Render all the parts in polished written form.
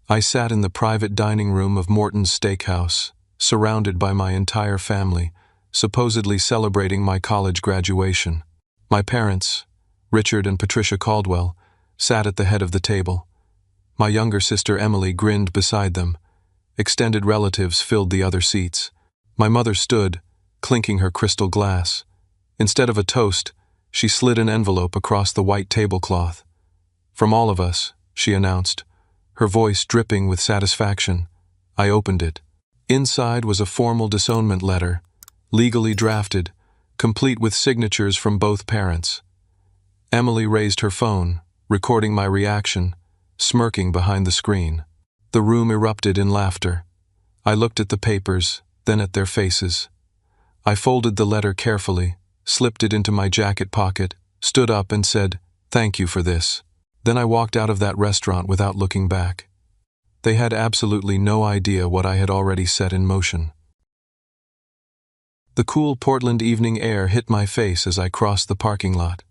I sat in the private dining room of Morton's Steakhouse, surrounded by my entire family, supposedly celebrating my college graduation. My parents, Richard and Patricia Caldwell, sat at the head of the table. My younger sister Emily grinned beside them. Extended relatives filled the other seats. My mother stood, clinking her crystal glass. Instead of a toast, she slid an envelope across the white tablecloth. "From all of us," she announced, her voice dripping with satisfaction. I opened it. Inside was a formal disownment letter, legally drafted, complete with signatures from both parents. Emily raised her phone, recording my reaction, smirking behind the screen. The room erupted in laughter. I looked at the papers, then at their faces. I folded the letter carefully, slipped it into my jacket pocket, stood up and said, "Thank you for this." Then I walked out of that restaurant without looking back. They had absolutely no idea what I had already set in motion. The cool Portland evening air hit my face as I crossed the parking lot.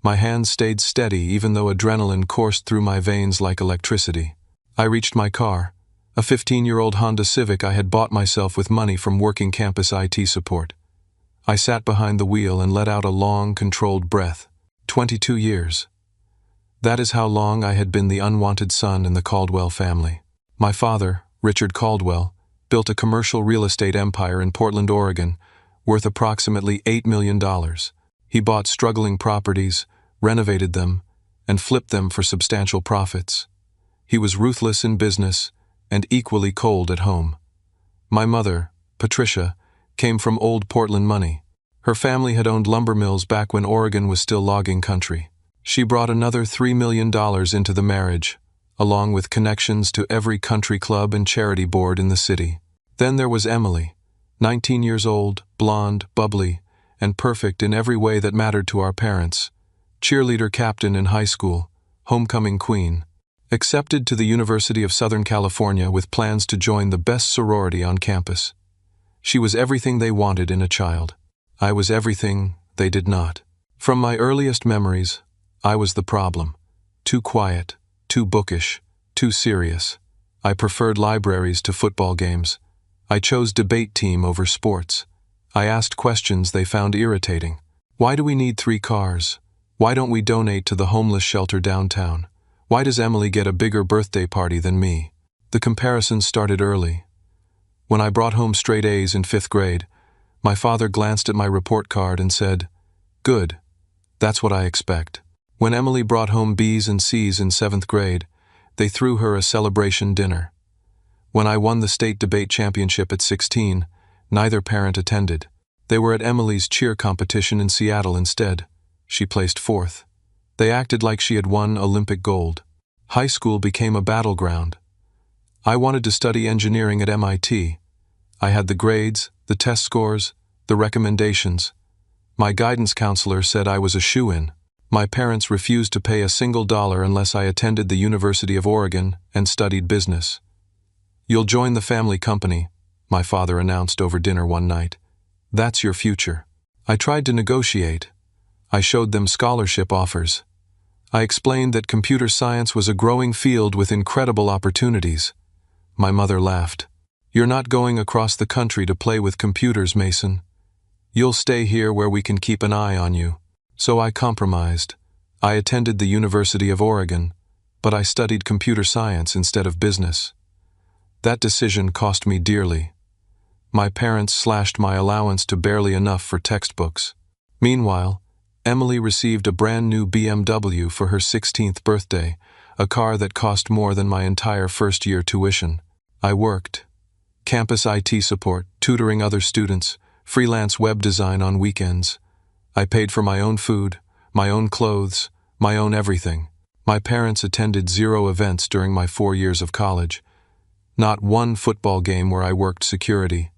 My hands stayed steady even though adrenaline coursed through my veins like electricity. I reached my car, a 15-year-old Honda Civic I had bought myself with money from working campus IT support. I sat behind the wheel and let out a long, controlled breath. 22 years. That is how long I had been the unwanted son in the Caldwell family. My father, Richard Caldwell, built a commercial real estate empire in Portland, Oregon, worth approximately $8 million. He bought struggling properties, renovated them, and flipped them for substantial profits. He was ruthless in business and equally cold at home. My mother, Patricia, came from old Portland money. Her family had owned lumber mills back when Oregon was still logging country. She brought another $3 million into the marriage, along with connections to every country club and charity board in the city. Then there was Emily, 19 years old, blonde, bubbly, and perfect in every way that mattered to our parents. Cheerleader captain in high school, homecoming queen. Accepted to the University of Southern California with plans to join the best sorority on campus. She was everything they wanted in a child. I was everything they did not. From my earliest memories, I was the problem. Too quiet, too bookish, too serious. I preferred libraries to football games. I chose debate team over sports. I asked questions they found irritating. Why do we need 3 cars? Why don't we donate to the homeless shelter downtown? Why does Emily get a bigger birthday party than me? The comparisons started early. When I brought home straight A's in 5th grade, my father glanced at my report card and said, "Good, that's what I expect." When Emily brought home B's and C's in 7th grade, they threw her a celebration dinner. When I won the state debate championship at 16, neither parent attended. They were at Emily's cheer competition in Seattle instead. She placed 4th. They acted like she had won Olympic gold. High school became a battleground. I wanted to study engineering at MIT. I had the grades, the test scores, the recommendations. My guidance counselor said I was a shoo-in. My parents refused to pay a single dollar unless I attended the University of Oregon and studied business. "You'll join the family company," my father announced over dinner one night. "That's your future." I tried to negotiate. I showed them scholarship offers. I explained that computer science was a growing field with incredible opportunities. My mother laughed. "You're not going across the country to play with computers, Mason. You'll stay here where we can keep an eye on you." So I compromised. I attended the University of Oregon, but I studied computer science instead of business. That decision cost me dearly. My parents slashed my allowance to barely enough for textbooks. Meanwhile, Emily received a brand new BMW for her 16th birthday, a car that cost more than my entire first-year tuition. I worked. Campus IT support, tutoring other students, freelance web design on weekends. I paid for my own food, my own clothes, my own everything. My parents attended 0 events during my 4 years of college. Not one football game where I worked security.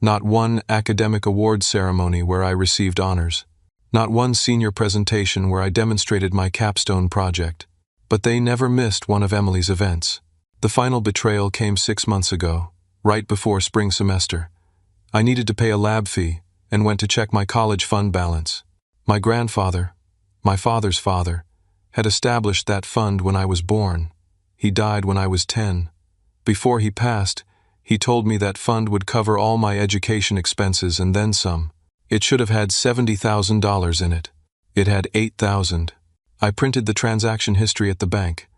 Not one academic awards ceremony where I received honors. Not one senior presentation where I demonstrated my capstone project. But they never missed one of Emily's events. The final betrayal came 6 months ago, right before spring semester. I needed to pay a lab fee and went to check my college fund balance. My grandfather, my father's father, had established that fund when I was born. He died when I was 10. Before he passed, he told me that fund would cover all my education expenses and then some. It should have had $70,000 in it. It had $8,000. I printed the transaction history at the bank.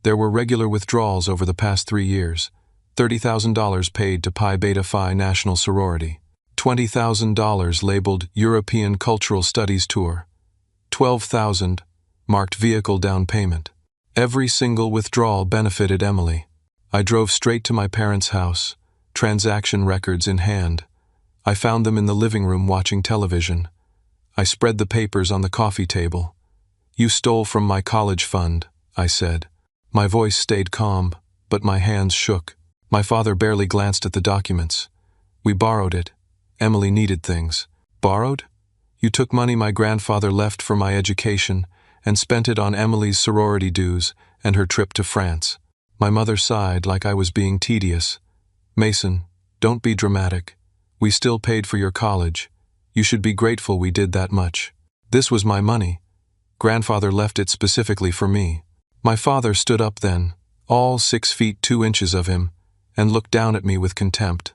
There were regular withdrawals over the past 3 years. $30,000 paid to Pi Beta Phi National Sorority. $20,000 labeled European Cultural Studies Tour. $12,000 marked vehicle down payment. Every single withdrawal benefited Emily. I drove straight to my parents' house, transaction records in hand. I found them in the living room watching television. I spread the papers on the coffee table. "You stole from my college fund," I said. My voice stayed calm, but my hands shook. My father barely glanced at the documents. "We borrowed it. Emily needed things." "Borrowed? You took money my grandfather left for my education and spent it on Emily's sorority dues and her trip to France." My mother sighed like I was being tedious. "Mason, don't be dramatic. We still paid for your college. You should be grateful we did that much. This was my money. Grandfather left it specifically for me." My father stood up then, all 6 feet 2 inches of him, and looked down at me with contempt.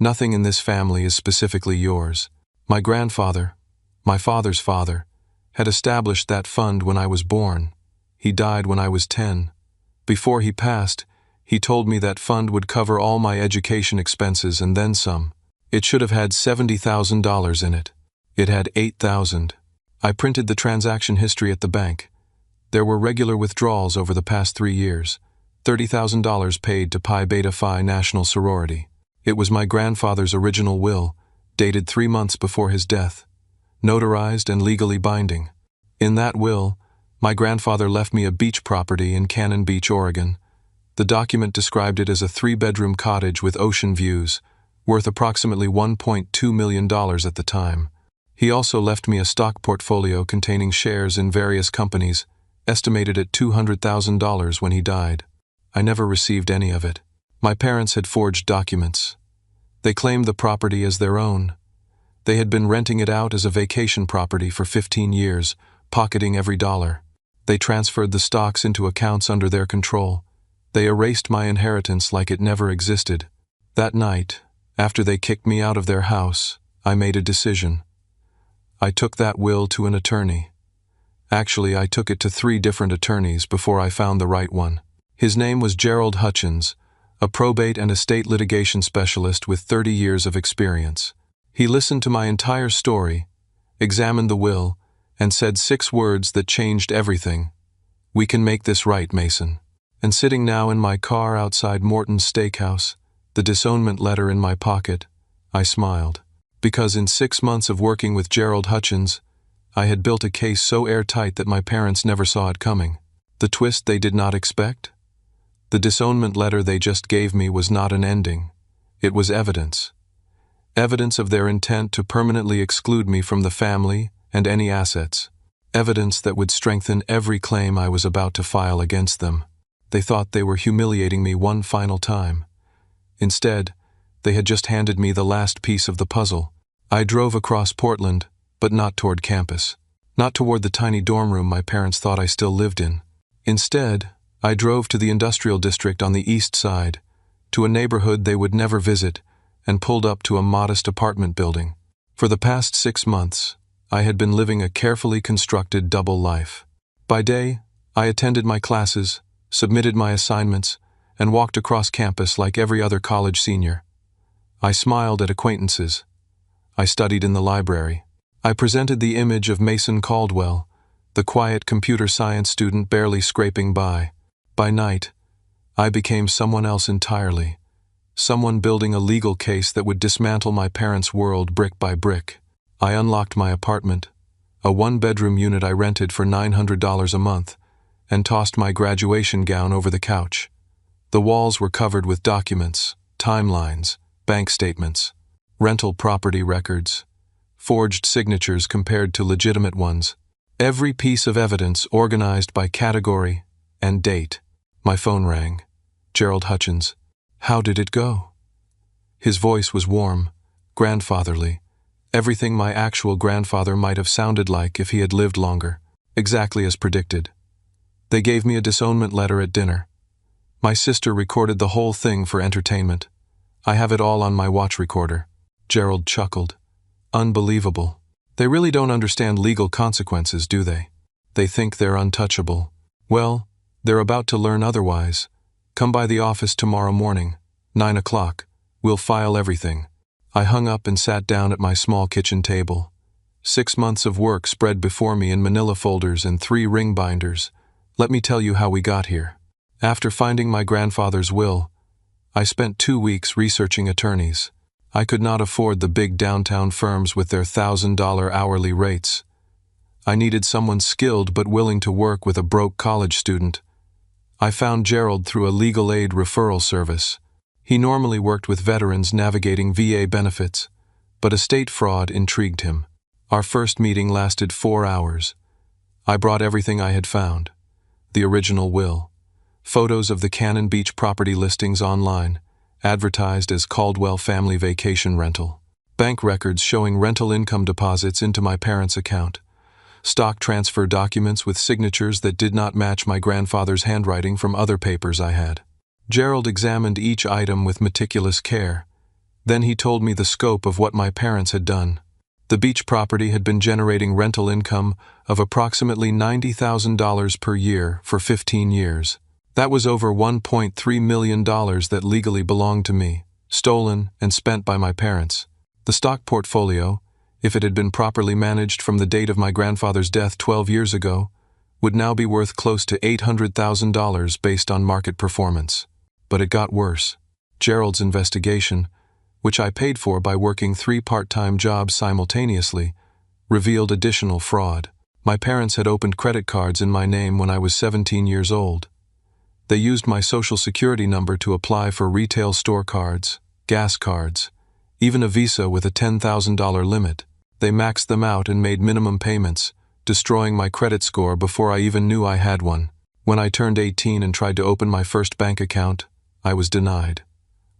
"Nothing in this family is specifically yours. My grandfather, my father's father, had established that fund when I was born. He died when I was 10. Before he passed, he told me that fund would cover all my education expenses and then some. It should have had $70,000 in it. It had $8,000. I printed the transaction history at the bank. There were regular withdrawals over the past 3 years. $30,000 paid to Pi Beta Phi National Sorority. It was my grandfather's original will, dated 3 months before his death, notarized and legally binding. In that will, my grandfather left me a beach property in Cannon Beach, Oregon. The document described it as a 3-bedroom cottage with ocean views, worth approximately $1.2 million at the time. He also left me a stock portfolio containing shares in various companies, estimated at $200,000 when he died. I never received any of it. My parents had forged documents. They claimed the property as their own. They had been renting it out as a vacation property for 15 years, pocketing every dollar. They transferred the stocks into accounts under their control. They erased my inheritance like it never existed. That night, after they kicked me out of their house, I made a decision. I took that will to an attorney. Actually, I took it to 3 different attorneys before I found the right one. His name was Gerald Hutchins, a probate and estate litigation specialist with 30 years of experience. He listened to my entire story, examined the will, and said 6 words that changed everything. "We can make this right, Mason." And sitting now in my car outside Morton's Steakhouse, the disownment letter in my pocket, I smiled. Because in 6 months of working with Gerald Hutchins, I had built a case so airtight that my parents never saw it coming. The twist they did not expect? The disownment letter they just gave me was not an ending. It was evidence. Evidence of their intent to permanently exclude me from the family and any assets. Evidence that would strengthen every claim I was about to file against them. They thought they were humiliating me one final time. Instead, they had just handed me the last piece of the puzzle. I drove across Portland, but not toward campus. Not toward the tiny dorm room my parents thought I still lived in. Instead, I drove to the industrial district on the east side, to a neighborhood they would never visit, and pulled up to a modest apartment building. For the past 6 months, I had been living a carefully constructed double life. By day, I attended my classes, submitted my assignments, and walked across campus like every other college senior. I smiled at acquaintances. I studied in the library. I presented the image of Mason Caldwell, the quiet computer science student barely scraping by. By night, I became someone else entirely, someone building a legal case that would dismantle my parents' world brick by brick. I unlocked my apartment, a 1-bedroom unit I rented for $900 a month, and tossed my graduation gown over the couch. The walls were covered with documents, timelines, bank statements, rental property records, forged signatures compared to legitimate ones, every piece of evidence organized by category and date. My phone rang. Gerald Hutchins. "How did it go?" His voice was warm, grandfatherly, everything my actual grandfather might have sounded like if he had lived longer, exactly as predicted. They gave me a disownment letter at dinner. My sister recorded the whole thing for entertainment. I have it all on my watch recorder. Gerald chuckled. Unbelievable. They really don't understand legal consequences, do they? They think they're untouchable. Well, they're about to learn otherwise. Come by the office tomorrow morning, 9 o'clock. We'll file everything. I hung up and sat down at my small kitchen table. 6 months of work spread before me in manila folders and 3 ring binders. Let me tell you how we got here. After finding my grandfather's will, I spent 2 weeks researching attorneys. I could not afford the big downtown firms with their $1,000 hourly rates. I needed someone skilled but willing to work with a broke college student. I found Gerald through a legal aid referral service. He normally worked with veterans navigating VA benefits, but estate fraud intrigued him. Our first meeting lasted 4 hours. I brought everything I had found. The original will, photos of the Cannon Beach property listings online, advertised as Caldwell Family Vacation Rental, bank records showing rental income deposits into my parents' account, stock transfer documents with signatures that did not match my grandfather's handwriting from other papers I had. Gerald examined each item with meticulous care. Then he told me the scope of what my parents had done. The beach property had been generating rental income of approximately $90,000 per year for 15 years. That was over $1.3 million that legally belonged to me, stolen and spent by my parents. The stock portfolio, if it had been properly managed from the date of my grandfather's death 12 years ago, would now be worth close to $800,000 based on market performance. But it got worse. Gerald's investigation, which I paid for by working 3 part-time jobs simultaneously, revealed additional fraud. My parents had opened credit cards in my name when I was 17 years old. They used my social security number to apply for retail store cards, gas cards, even a Visa with a $10,000 limit. They maxed them out and made minimum payments, destroying my credit score before I even knew I had one. When I turned 18 and tried to open my first bank account, I was denied.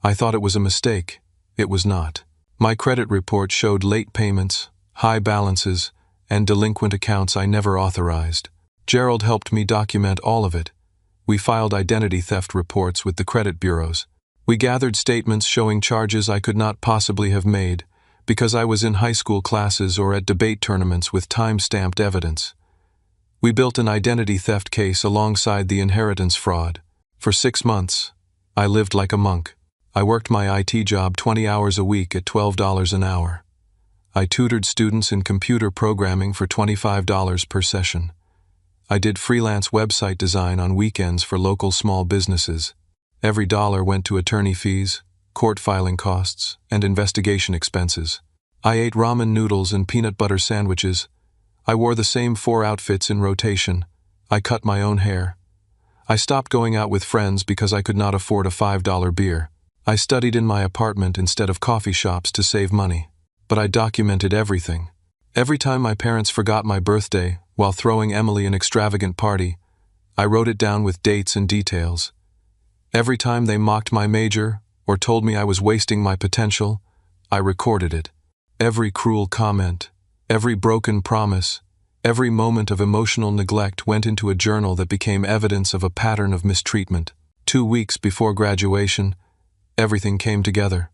I thought it was a mistake. It was not. My credit report showed late payments, high balances, and delinquent accounts I never authorized. Gerald helped me document all of it. We filed identity theft reports with the credit bureaus. We gathered statements showing charges I could not possibly have made because I was in high school classes or at debate tournaments with time-stamped evidence. We built an identity theft case alongside the inheritance fraud. For 6 months, I lived like a monk. I worked my IT job 20 hours a week at $12 an hour. I tutored students in computer programming for $25 per session. I did freelance website design on weekends for local small businesses. Every dollar went to attorney fees, court filing costs, and investigation expenses. I ate ramen noodles and peanut butter sandwiches. I wore the same 4 outfits in rotation. I cut my own hair. I stopped going out with friends because I could not afford a $5 beer. I studied in my apartment instead of coffee shops to save money. But I documented everything. Every time my parents forgot my birthday while throwing Emily an extravagant party, I wrote it down with dates and details. Every time they mocked my major or told me I was wasting my potential, I recorded it. Every cruel comment, every broken promise, every moment of emotional neglect went into a journal that became evidence of a pattern of mistreatment. 2 weeks before graduation, everything came together.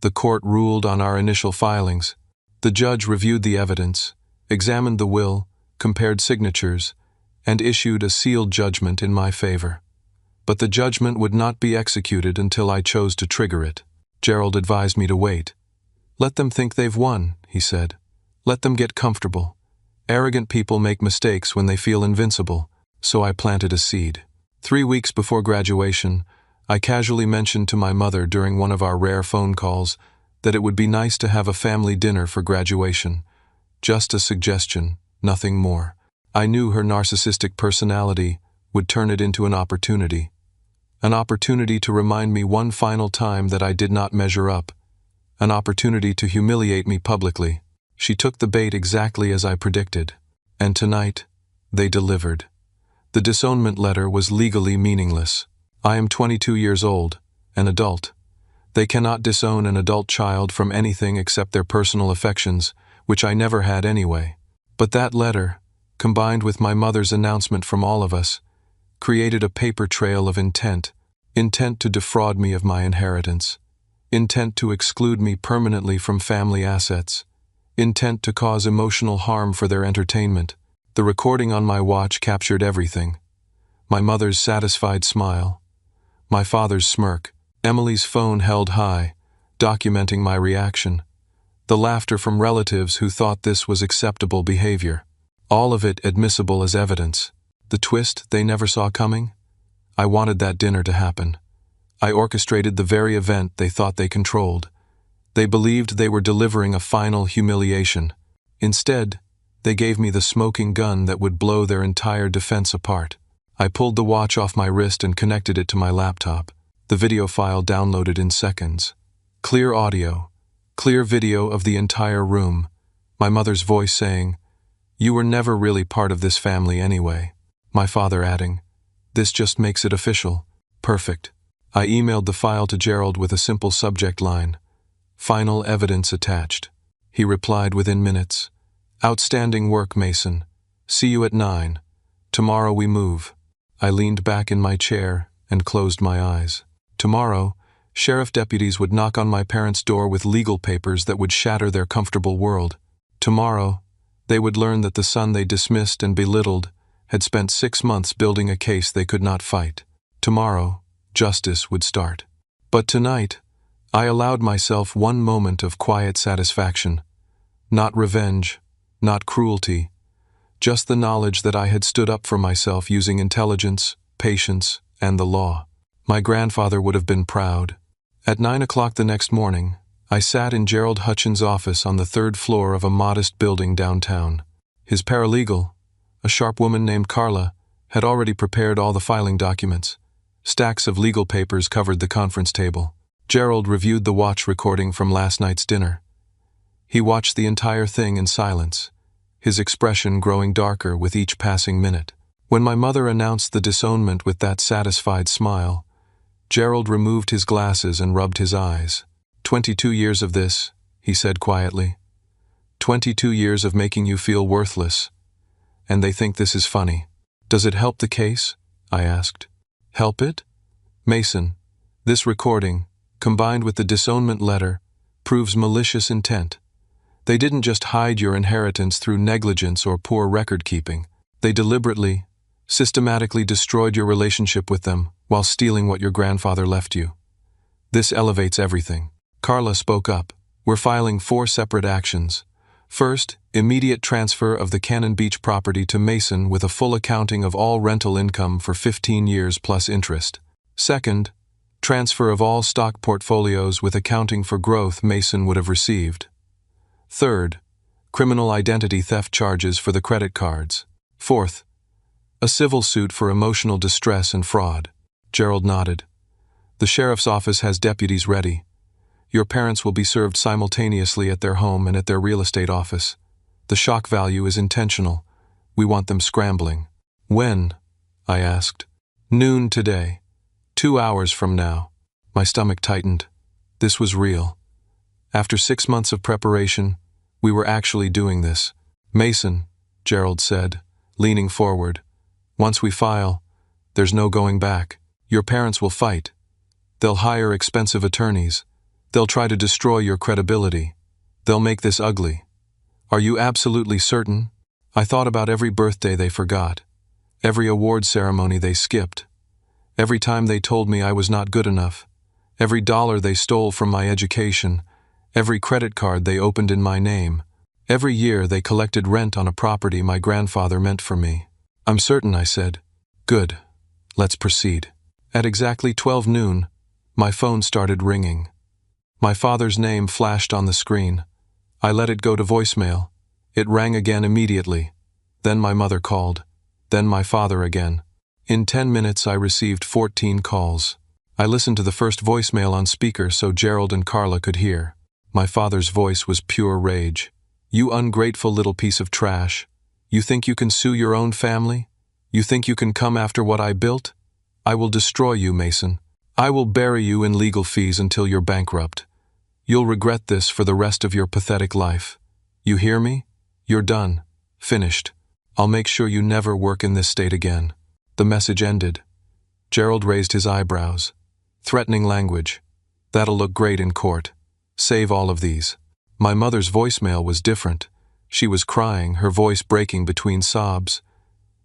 The court ruled on our initial filings. The judge reviewed the evidence, examined the will, compared signatures, and issued a sealed judgment in my favor. But the judgment would not be executed until I chose to trigger it. Gerald advised me to wait. "Let them think they've won," he said. "Let them get comfortable. Arrogant people make mistakes when they feel invincible," so I planted a seed. 3 weeks before graduation, I casually mentioned to my mother during one of our rare phone calls that it would be nice to have a family dinner for graduation. Just a suggestion, nothing more. I knew her narcissistic personality would turn it into an opportunity. An opportunity to remind me one final time that I did not measure up. An opportunity to humiliate me publicly. She took the bait exactly as I predicted. And tonight, they delivered. The disownment letter was legally meaningless. I am 22 years old, an adult. They cannot disown an adult child from anything except their personal affections, which I never had anyway. But that letter, combined with my mother's announcement from all of us, created a paper trail of intent intent to defraud me of my inheritance, intent to exclude me permanently from family assets, intent to cause emotional harm for their entertainment. The recording on my watch captured everything. My mother's satisfied smile, my father's smirk, Emily's phone held high, documenting my reaction, the laughter from relatives who thought this was acceptable behavior. All of it admissible as evidence. The twist they never saw coming? I wanted that dinner to happen. I orchestrated the very event they thought they controlled. They believed they were delivering a final humiliation. Instead, they gave me the smoking gun that would blow their entire defense apart. I pulled the watch off my wrist and connected it to my laptop. The video file downloaded in seconds. Clear audio, clear video of the entire room. My mother's voice saying, "You were never really part of this family anyway." My father adding, "This just makes it official." Perfect. I emailed the file to Gerald with a simple subject line, "Final evidence attached." He replied within minutes, "Outstanding work, Mason. See you at 9. Tomorrow we move." I leaned back in my chair and closed my eyes. Tomorrow, sheriff deputies would knock on my parents' door with legal papers that would shatter their comfortable world. Tomorrow, they would learn that the son they dismissed and belittled had spent 6 months building a case they could not fight. Tomorrow, justice would start. But tonight, I allowed myself one moment of quiet satisfaction. Not revenge, not cruelty, just the knowledge that I had stood up for myself using intelligence, patience, and the law. My grandfather would have been proud. At 9 o'clock the next morning, I sat in Gerald Hutchins' office on the 3rd floor of a modest building downtown. His paralegal, a sharp woman named Carla, had already prepared all the filing documents. Stacks of legal papers covered the conference table. Gerald reviewed the watch recording from last night's dinner. He watched the entire thing in silence, his expression growing darker with each passing minute. When my mother announced the disownment with that satisfied smile, Gerald removed his glasses and rubbed his eyes. 22 years of this, he said quietly. 22 years of making you feel worthless. And they think this is funny. Does it help the case? I asked. Help it? Mason, this recording, combined with the disownment letter, proves malicious intent. They didn't just hide your inheritance through negligence or poor record-keeping. They deliberately, systematically destroyed your relationship with them while stealing what your grandfather left you. This elevates everything. Carla spoke up. We're filing 4 separate actions. First, immediate transfer of the Cannon Beach property to Mason with a full accounting of all rental income for 15 years plus interest. Second, transfer of all stock portfolios with accounting for growth Mason would have received. Third, criminal identity theft charges for the credit cards. Fourth, a civil suit for emotional distress and fraud. Gerald nodded. The sheriff's office has deputies ready. Your parents will be served simultaneously at their home and at their real estate office. The shock value is intentional. We want them scrambling. When? I asked. Noon today. 2 hours from now. My stomach tightened. This was real. After 6 months of preparation, we were actually doing this. Mason, Gerald said, leaning forward. Once we file, there's no going back. Your parents will fight. They'll hire expensive attorneys. They'll try to destroy your credibility. They'll make this ugly. Are you absolutely certain? I thought about every birthday they forgot, every award ceremony they skipped, every time they told me I was not good enough, every dollar they stole from my education, every credit card they opened in my name, every year they collected rent on a property my grandfather meant for me. I'm certain, I said. Good. Let's proceed. At exactly 12 noon, my phone started ringing. My father's name flashed on the screen. I let it go to voicemail. It rang again immediately. Then my mother called. Then my father again. In 10 minutes I received 14 calls. I listened to the first voicemail on speaker so Gerald and Carla could hear. My father's voice was pure rage. You ungrateful little piece of trash. You think you can sue your own family? You think you can come after what I built? I will destroy you, Mason. I will bury you in legal fees until you're bankrupt. You'll regret this for the rest of your pathetic life. You hear me? You're done. Finished. I'll make sure you never work in this state again. The message ended. Gerald raised his eyebrows. Threatening language. That'll look great in court. Save all of these. My mother's voicemail was different. She was crying, her voice breaking between sobs.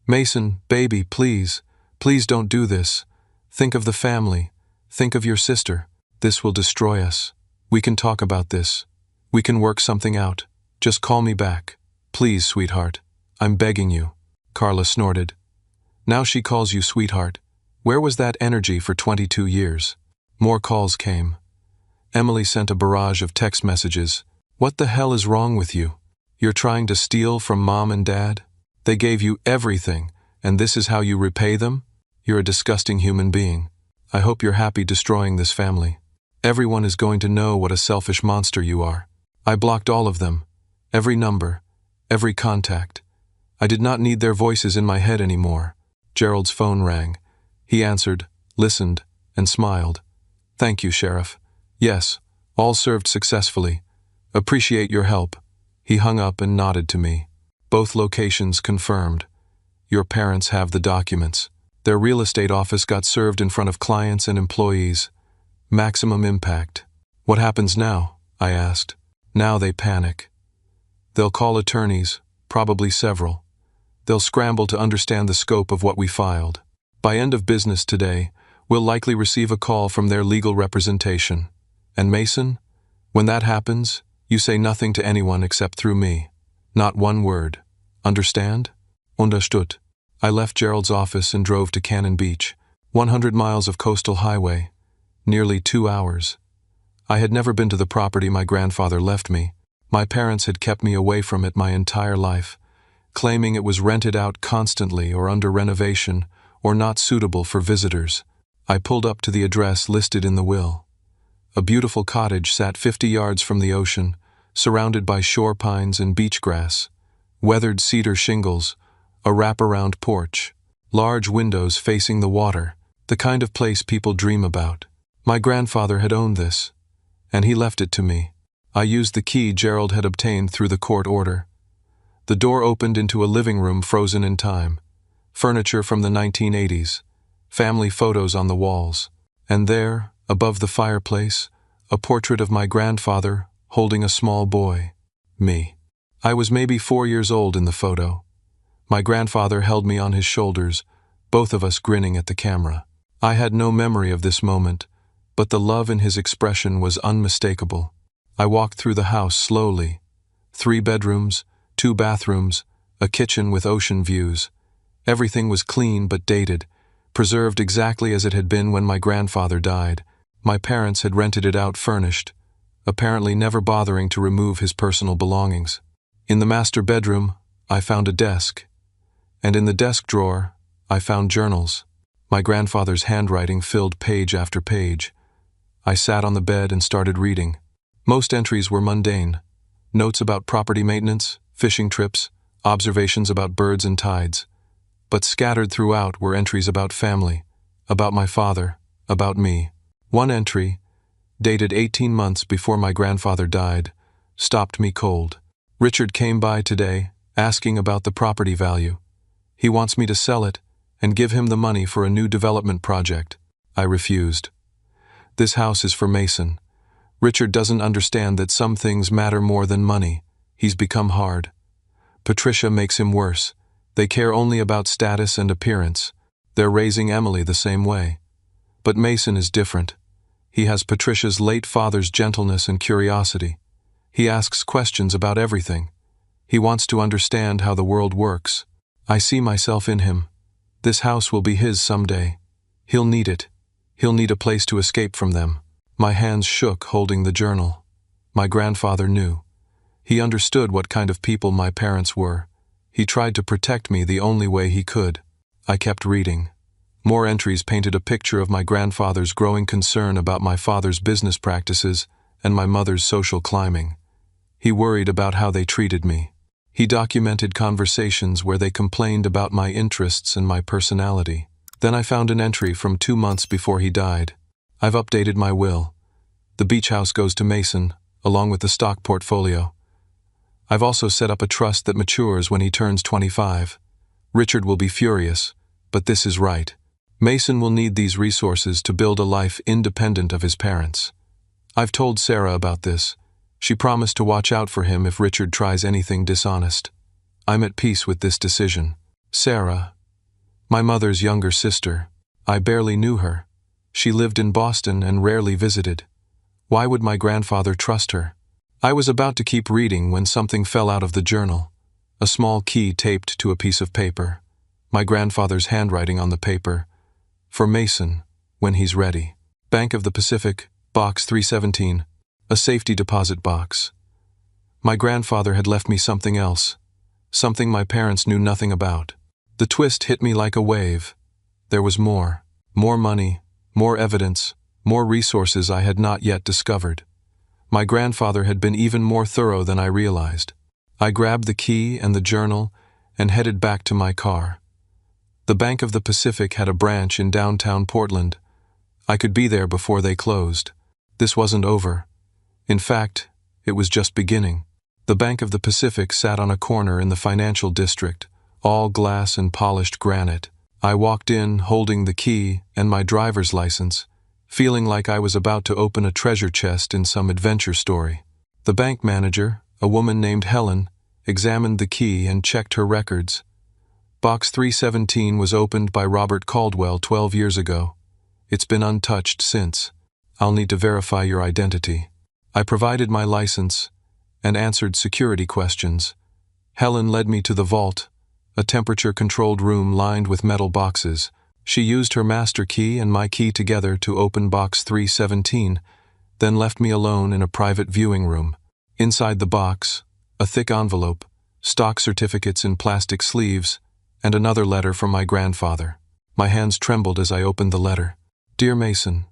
Mason, baby, please. Please don't do this. Think of the family. Think of your sister. This will destroy us. We can talk about this. We can work something out. Just call me back. Please, sweetheart. I'm begging you. Carla snorted. Now she calls you sweetheart. Where was that energy for 22 years? More calls came. Emily sent a barrage of text messages. What the hell is wrong with you? You're trying to steal from mom and dad? They gave you everything, and this is how you repay them? You're a disgusting human being. I hope you're happy destroying this family. Everyone is going to know what a selfish monster you are. I blocked all of them. Every number. Every contact. I did not need their voices in my head anymore. Gerald's phone rang. He answered, listened, and smiled. Thank you, Sheriff. Yes, all served successfully. Appreciate your help. He hung up and nodded to me. Both locations confirmed. Your parents have the documents. Their real estate office got served in front of clients and employees. Maximum impact. What happens now? I asked. Now they panic. They'll call attorneys, probably several. They'll scramble to understand the scope of what we filed. By end of business today, we'll likely receive a call from their legal representation. And Mason, when that happens, you say nothing to anyone except through me. Not one word. Understand? Understood. I left Gerald's office and drove to Cannon Beach, 100 miles of coastal highway, nearly 2 hours. I had never been to the property my grandfather left me. My parents had kept me away from it my entire life, claiming it was rented out constantly or under renovation or not suitable for visitors. I pulled up to the address listed in the will. A beautiful cottage sat 50 yards from the ocean, surrounded by shore pines and beach grass, weathered cedar shingles, a wraparound porch, large windows facing the water, the kind of place people dream about. My grandfather had owned this, and he left it to me. I used the key Gerald had obtained through the court order. The door opened into a living room frozen in time, furniture from the 1980s, family photos on the walls, and there, above the fireplace, a portrait of my grandfather holding a small boy, me. I was maybe 4 years old in the photo. My grandfather held me on his shoulders, both of us grinning at the camera. I had no memory of this moment, but the love in his expression was unmistakable. I walked through the house slowly. 3 bedrooms, 2 bathrooms, a kitchen with ocean views. Everything was clean but dated, preserved exactly as it had been when my grandfather died. My parents had rented it out furnished, apparently never bothering to remove his personal belongings. In the master bedroom, I found a desk, and in the desk drawer, I found journals. My grandfather's handwriting filled page after page. I sat on the bed and started reading. Most entries were mundane. Notes about property maintenance, fishing trips, observations about birds and tides. But scattered throughout were entries about family, about my father, about me. One entry, dated 18 months before my grandfather died, stopped me cold. Richard came by today, asking about the property value. He wants me to sell it and give him the money for a new development project. I refused. This house is for Mason. Richard doesn't understand that some things matter more than money. He's become hard. Patricia makes him worse. They care only about status and appearance. They're raising Emily the same way. But Mason is different. He has Patricia's late father's gentleness and curiosity. He asks questions about everything. He wants to understand how the world works. I see myself in him. This house will be his someday. He'll need it. He'll need a place to escape from them. My hands shook holding the journal. My grandfather knew. He understood what kind of people my parents were. He tried to protect me the only way he could. I kept reading. More entries painted a picture of my grandfather's growing concern about my father's business practices and my mother's social climbing. He worried about how they treated me. He documented conversations where they complained about my interests and my personality. Then I found an entry from 2 months before he died. I've updated my will. The beach house goes to Mason, along with the stock portfolio. I've also set up a trust that matures when he turns 25. Richard will be furious, but this is right. Mason will need these resources to build a life independent of his parents. I've told Sarah about this. She promised to watch out for him if Richard tries anything dishonest. I'm at peace with this decision. Sarah, my mother's younger sister, I barely knew her. She lived in Boston and rarely visited. Why would my grandfather trust her? I was about to keep reading when something fell out of the journal. A small key taped to a piece of paper. My grandfather's handwriting on the paper. For Mason, when he's ready. Bank of the Pacific, Box 317, a safety deposit box. My grandfather had left me something else, something my parents knew nothing about. The twist hit me like a wave. There was more. More money, more evidence, more resources I had not yet discovered. My grandfather had been even more thorough than I realized. I grabbed the key and the journal and headed back to my car. The Bank of the Pacific had a branch in downtown Portland. I could be there before they closed. This wasn't over. In fact, it was just beginning. The Bank of the Pacific sat on a corner in the financial district, all glass and polished granite. I walked in, holding the key and my driver's license, feeling like I was about to open a treasure chest in some adventure story. The bank manager, a woman named Helen, examined the key and checked her records. Box 317 was opened by Robert Caldwell 12 years ago. It's been untouched since. I'll need to verify your identity. I provided my license and answered security questions. Helen led me to the vault, a temperature-controlled room lined with metal boxes. She used her master key and my key together to open Box 317, then left me alone in a private viewing room. Inside the box, a thick envelope, stock certificates in plastic sleeves, and another letter from my grandfather. My hands trembled as I opened the letter. Dear Mason,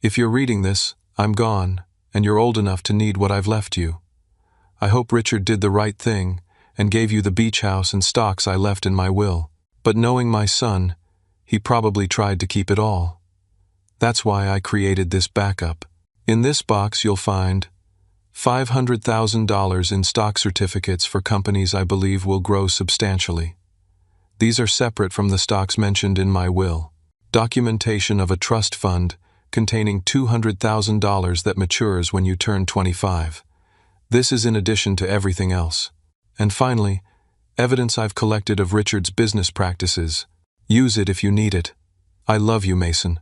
if you're reading this, I'm gone, and you're old enough to need what I've left you. I hope Richard did the right thing and gave you the beach house and stocks I left in my will. But knowing my son, he probably tried to keep it all. That's why I created this backup. In this box you'll find $500,000 in stock certificates for companies I believe will grow substantially. These are separate from the stocks mentioned in my will. Documentation of a trust fund containing $200,000 that matures when you turn 25. This is in addition to everything else. And finally, evidence I've collected of Richard's business practices. Use it if you need it. I love you, Mason.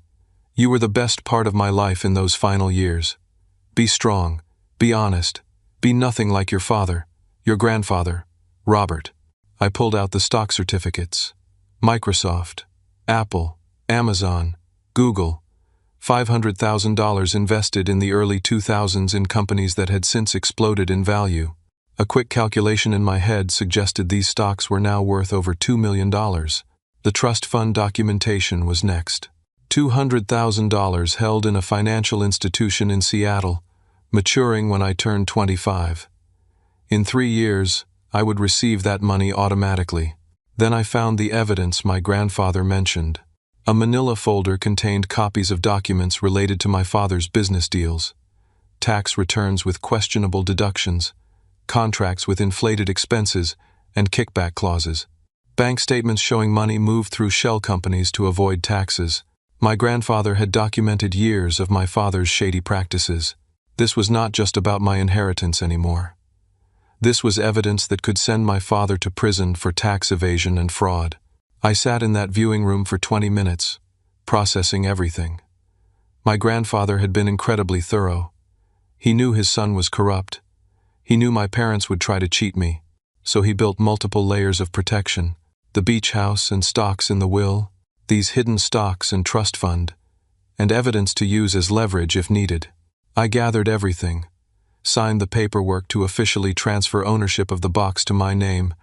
You were the best part of my life in those final years. Be strong, be honest, be nothing like your father, your grandfather, Robert. I pulled out the stock certificates. Microsoft, Apple, Amazon, Google. $500,000 invested in the early 2000s in companies that had since exploded in value. A quick calculation in my head suggested these stocks were now worth over $2 million. The trust fund documentation was next. $200,000 held in a financial institution in Seattle, maturing when I turned 25. In 3 years, I would receive that money automatically. Then I found the evidence my grandfather mentioned. A manila folder contained copies of documents related to my father's business deals. Tax returns with questionable deductions, contracts with inflated expenses, and kickback clauses. Bank statements showing money moved through shell companies to avoid taxes. My grandfather had documented years of my father's shady practices. This was not just about my inheritance anymore. This was evidence that could send my father to prison for tax evasion and fraud. I sat in that viewing room for 20 minutes, processing everything. My grandfather had been incredibly thorough. He knew his son was corrupt. He knew my parents would try to cheat me, so he built multiple layers of protection. The beach house and stocks in the will, these hidden stocks and trust fund, and evidence to use as leverage if needed. I gathered everything, signed the paperwork to officially transfer ownership of the box to my name,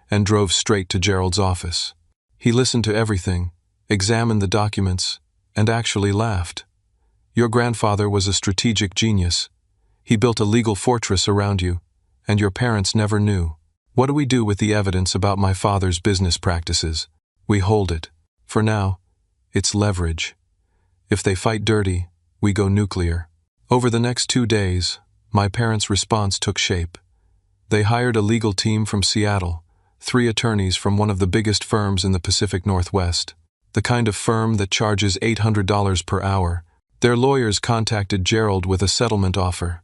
and drove straight to Gerald's office. He listened to everything, examined the documents, and actually laughed. Your grandfather was a strategic genius. He built a legal fortress around you, and your parents never knew. What do we do with the evidence about my father's business practices? We hold it. For now, it's leverage. If they fight dirty, we go nuclear. Over the next 2 days, my parents' response took shape. They hired a legal team from Seattle, 3 attorneys from one of the biggest firms in the Pacific Northwest. the kind of firm that charges $800 per hour. Their lawyers contacted Gerald with a settlement offer.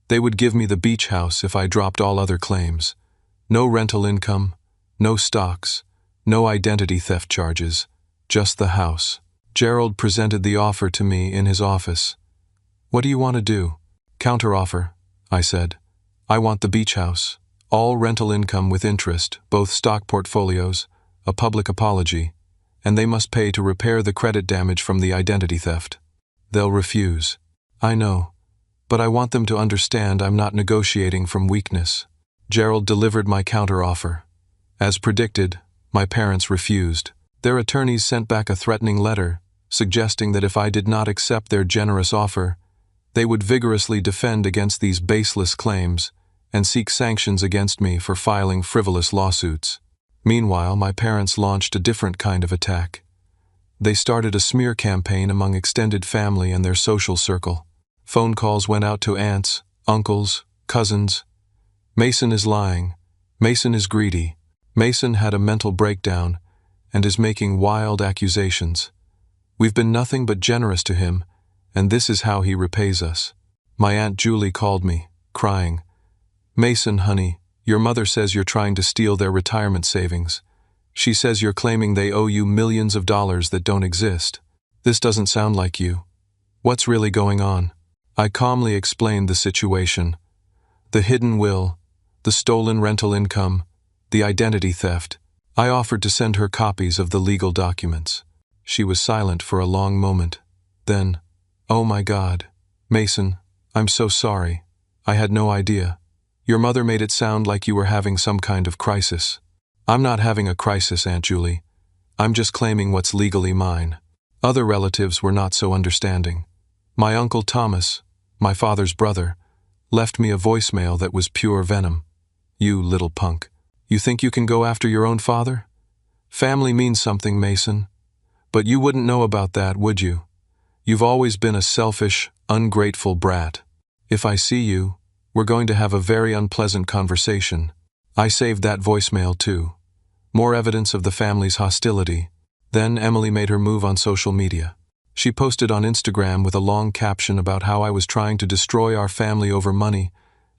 They would give me the beach house if I dropped all other claims. No rental income, no stocks, no identity theft charges, just the house. Gerald presented the offer to me in his office. "What do you want to do?" "Counteroffer," I said. "I want the beach house, all rental income with interest, both stock portfolios, a public apology, and they must pay to repair the credit damage from the identity theft." "They'll refuse." "I know, but I want them to understand I'm not negotiating from weakness." Gerald delivered my counteroffer. As predicted, my parents refused. Their attorneys sent back a threatening letter, suggesting that if I did not accept their generous offer, they would vigorously defend against these baseless claims and seek sanctions against me for filing frivolous lawsuits. Meanwhile, my parents launched a different kind of attack. They started a smear campaign among extended family and their social circle. Phone calls went out to aunts, uncles, cousins. "Mason is lying. Mason is greedy. Mason had a mental breakdown and is making wild accusations. We've been nothing but generous to him, and this is how he repays us." My Aunt Julie called me, crying, "Mason, honey, your mother says you're trying to steal their retirement savings. She says you're claiming they owe you millions of dollars that don't exist. This doesn't sound like you. What's really going on?" I calmly explained the situation. The hidden will, the stolen rental income, the identity theft. I offered to send her copies of the legal documents. She was silent for a long moment. Then, "Oh my God, Mason, I'm so sorry. I had no idea. Your mother made it sound like you were having some kind of crisis." "I'm not having a crisis, Aunt Julie. I'm just claiming what's legally mine." Other relatives were not so understanding. My Uncle Thomas, my father's brother, left me a voicemail that was pure venom. "You little punk. You think you can go after your own father? Family means something, Mason. But you wouldn't know about that, would you? You've always been a selfish, ungrateful brat. If I see you, we're going to have a very unpleasant conversation." I saved that voicemail too. More evidence of the family's hostility. Then Emily made her move on social media. She posted on Instagram with a long caption about how I was trying to destroy our family over money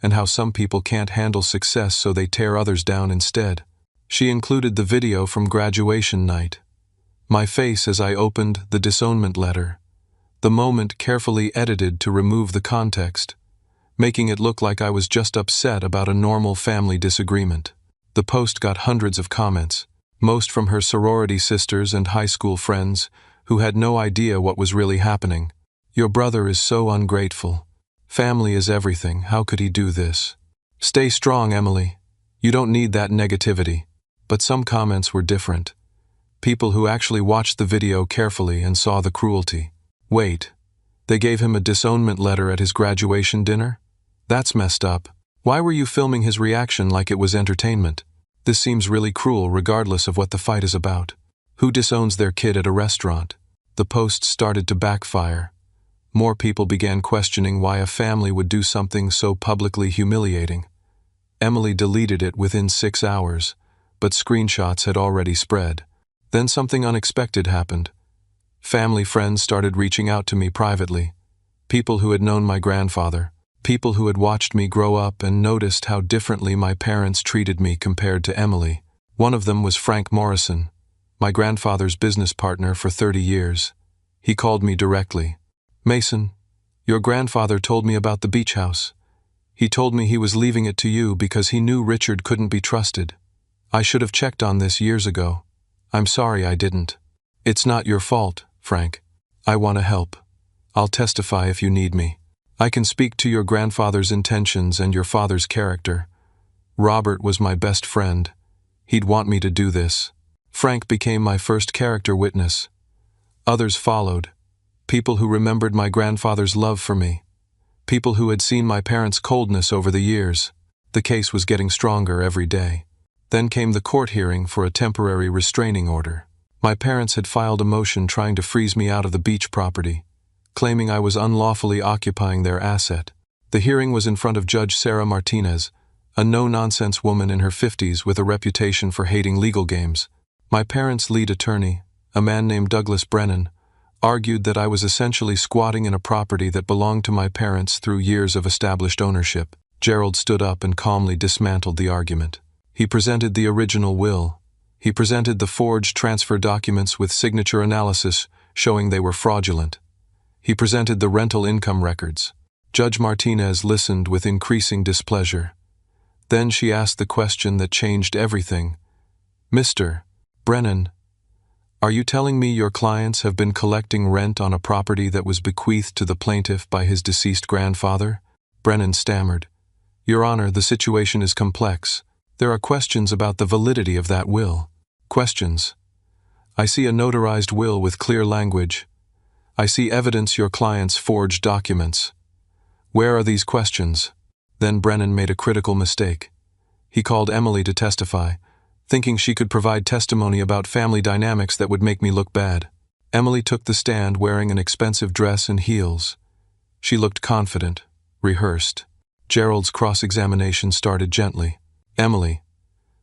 and how some people can't handle success so they tear others down instead. She included the video from graduation night. My face as I opened the disownment letter. The moment carefully edited to remove the context, making it look like I was just upset about a normal family disagreement. The post got hundreds of comments, most from her sorority sisters and high school friends who had no idea what was really happening. "Your brother is so ungrateful. Family is everything. How could he do this? Stay strong, Emily. You don't need that negativity." But some comments were different. People who actually watched the video carefully and saw the cruelty. "Wait, they gave him a disownment letter at his graduation dinner? That's messed up. Why were you filming his reaction like it was entertainment? This seems really cruel regardless of what the fight is about. Who disowns their kid at a restaurant?" The post started to backfire. More people began questioning why a family would do something so publicly humiliating. Emily deleted it within 6 hours, but screenshots had already spread. Then something unexpected happened. Family friends started reaching out to me privately. People who had known my grandfather. People who had watched me grow up and noticed how differently my parents treated me compared to Emily. One of them was Frank Morrison, my grandfather's business partner for 30 years. He called me directly. "Mason, your grandfather told me about the beach house. He told me he was leaving it to you because he knew Richard couldn't be trusted. I should have checked on this years ago. I'm sorry I didn't." "It's not your fault, Frank. I want to help. I'll testify if you need me. I can speak to your grandfather's intentions and your father's character. Robert was my best friend. He'd want me to do this." Frank became my first character witness. Others followed. People who remembered my grandfather's love for me. People who had seen my parents' coldness over the years. The case was getting stronger every day. Then came the court hearing for a temporary restraining order. My parents had filed a motion trying to freeze me out of the beach property, claiming I was unlawfully occupying their asset. The hearing was in front of Judge Sarah Martinez, a no-nonsense woman in her 50s with a reputation for hating legal games. My parents' lead attorney, a man named Douglas Brennan, argued that I was essentially squatting in a property that belonged to my parents through years of established ownership. Gerald stood up and calmly dismantled the argument. He presented the original will. He presented the forged transfer documents with signature analysis showing they were fraudulent. He presented the rental income records. Judge Martinez listened with increasing displeasure. Then she asked the question that changed everything. "Mr. Brennan, are you telling me your clients have been collecting rent on a property that was bequeathed to the plaintiff by his deceased grandfather?" Brennan stammered. "Your Honor, the situation is complex. There are questions about the validity of that will." "Questions? I see a notarized will with clear language. I see evidence your clients forged documents. Where are these questions?" Then Brennan made a critical mistake. He called Emily to testify, thinking she could provide testimony about family dynamics that would make me look bad. Emily took the stand wearing an expensive dress and heels. She looked confident, rehearsed. Gerald's cross-examination started gently. "Emily,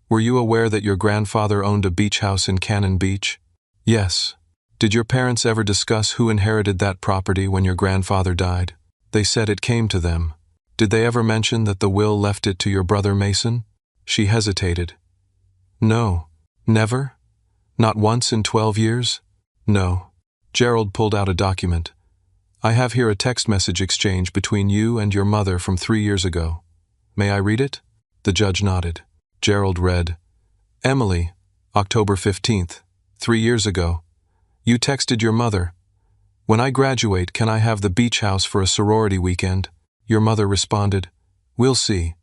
were you aware that your grandfather owned a beach house in Cannon Beach?" "Yes." "Did your parents ever discuss who inherited that property when your grandfather died?" "They said it came to them." "Did they ever mention that the will left it to your brother Mason?" She hesitated. "No." "Never? Not once in 12 years?" "No." Gerald pulled out a document. "I have here a text message exchange between you and your mother from 3 years ago. May I read it?" The judge nodded. Gerald read, "Emily, October 15th, 3 years ago. You texted your mother, 'When I graduate, can I have the beach house for a sorority weekend?' Your mother responded, 'We'll see.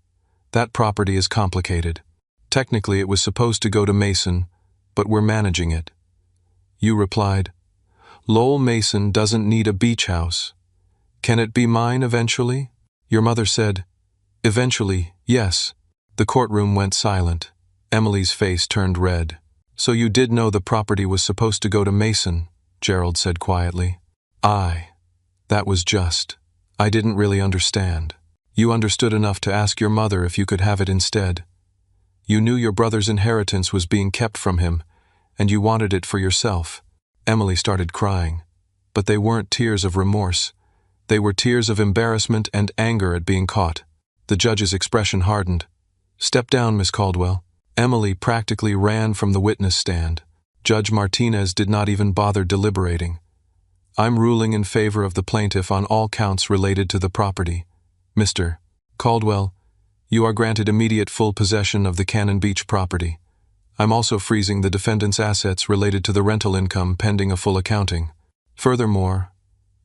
That property is complicated. Technically it was supposed to go to Mason, but we're managing it.' You replied, 'Lowell Mason doesn't need a beach house. Can it be mine eventually?' Your mother said, 'Eventually, yes.' The courtroom went silent. Emily's face turned red. "So you did know the property was supposed to go to Mason," Gerald said quietly. That was just. I didn't really understand. You understood enough to ask your mother if you could have it instead. You knew your brother's inheritance was being kept from him, and you wanted it for yourself." Emily started crying. But they weren't tears of remorse. They were tears of embarrassment and anger at being caught. The judge's expression hardened. "Step down, Miss Caldwell." Emily practically ran from the witness stand. Judge Martinez did not even bother deliberating. "I'm ruling in favor of the plaintiff on all counts related to the property. Mr. Caldwell, you are granted immediate full possession of the Cannon Beach property. I'm also freezing the defendant's assets related to the rental income pending a full accounting. Furthermore,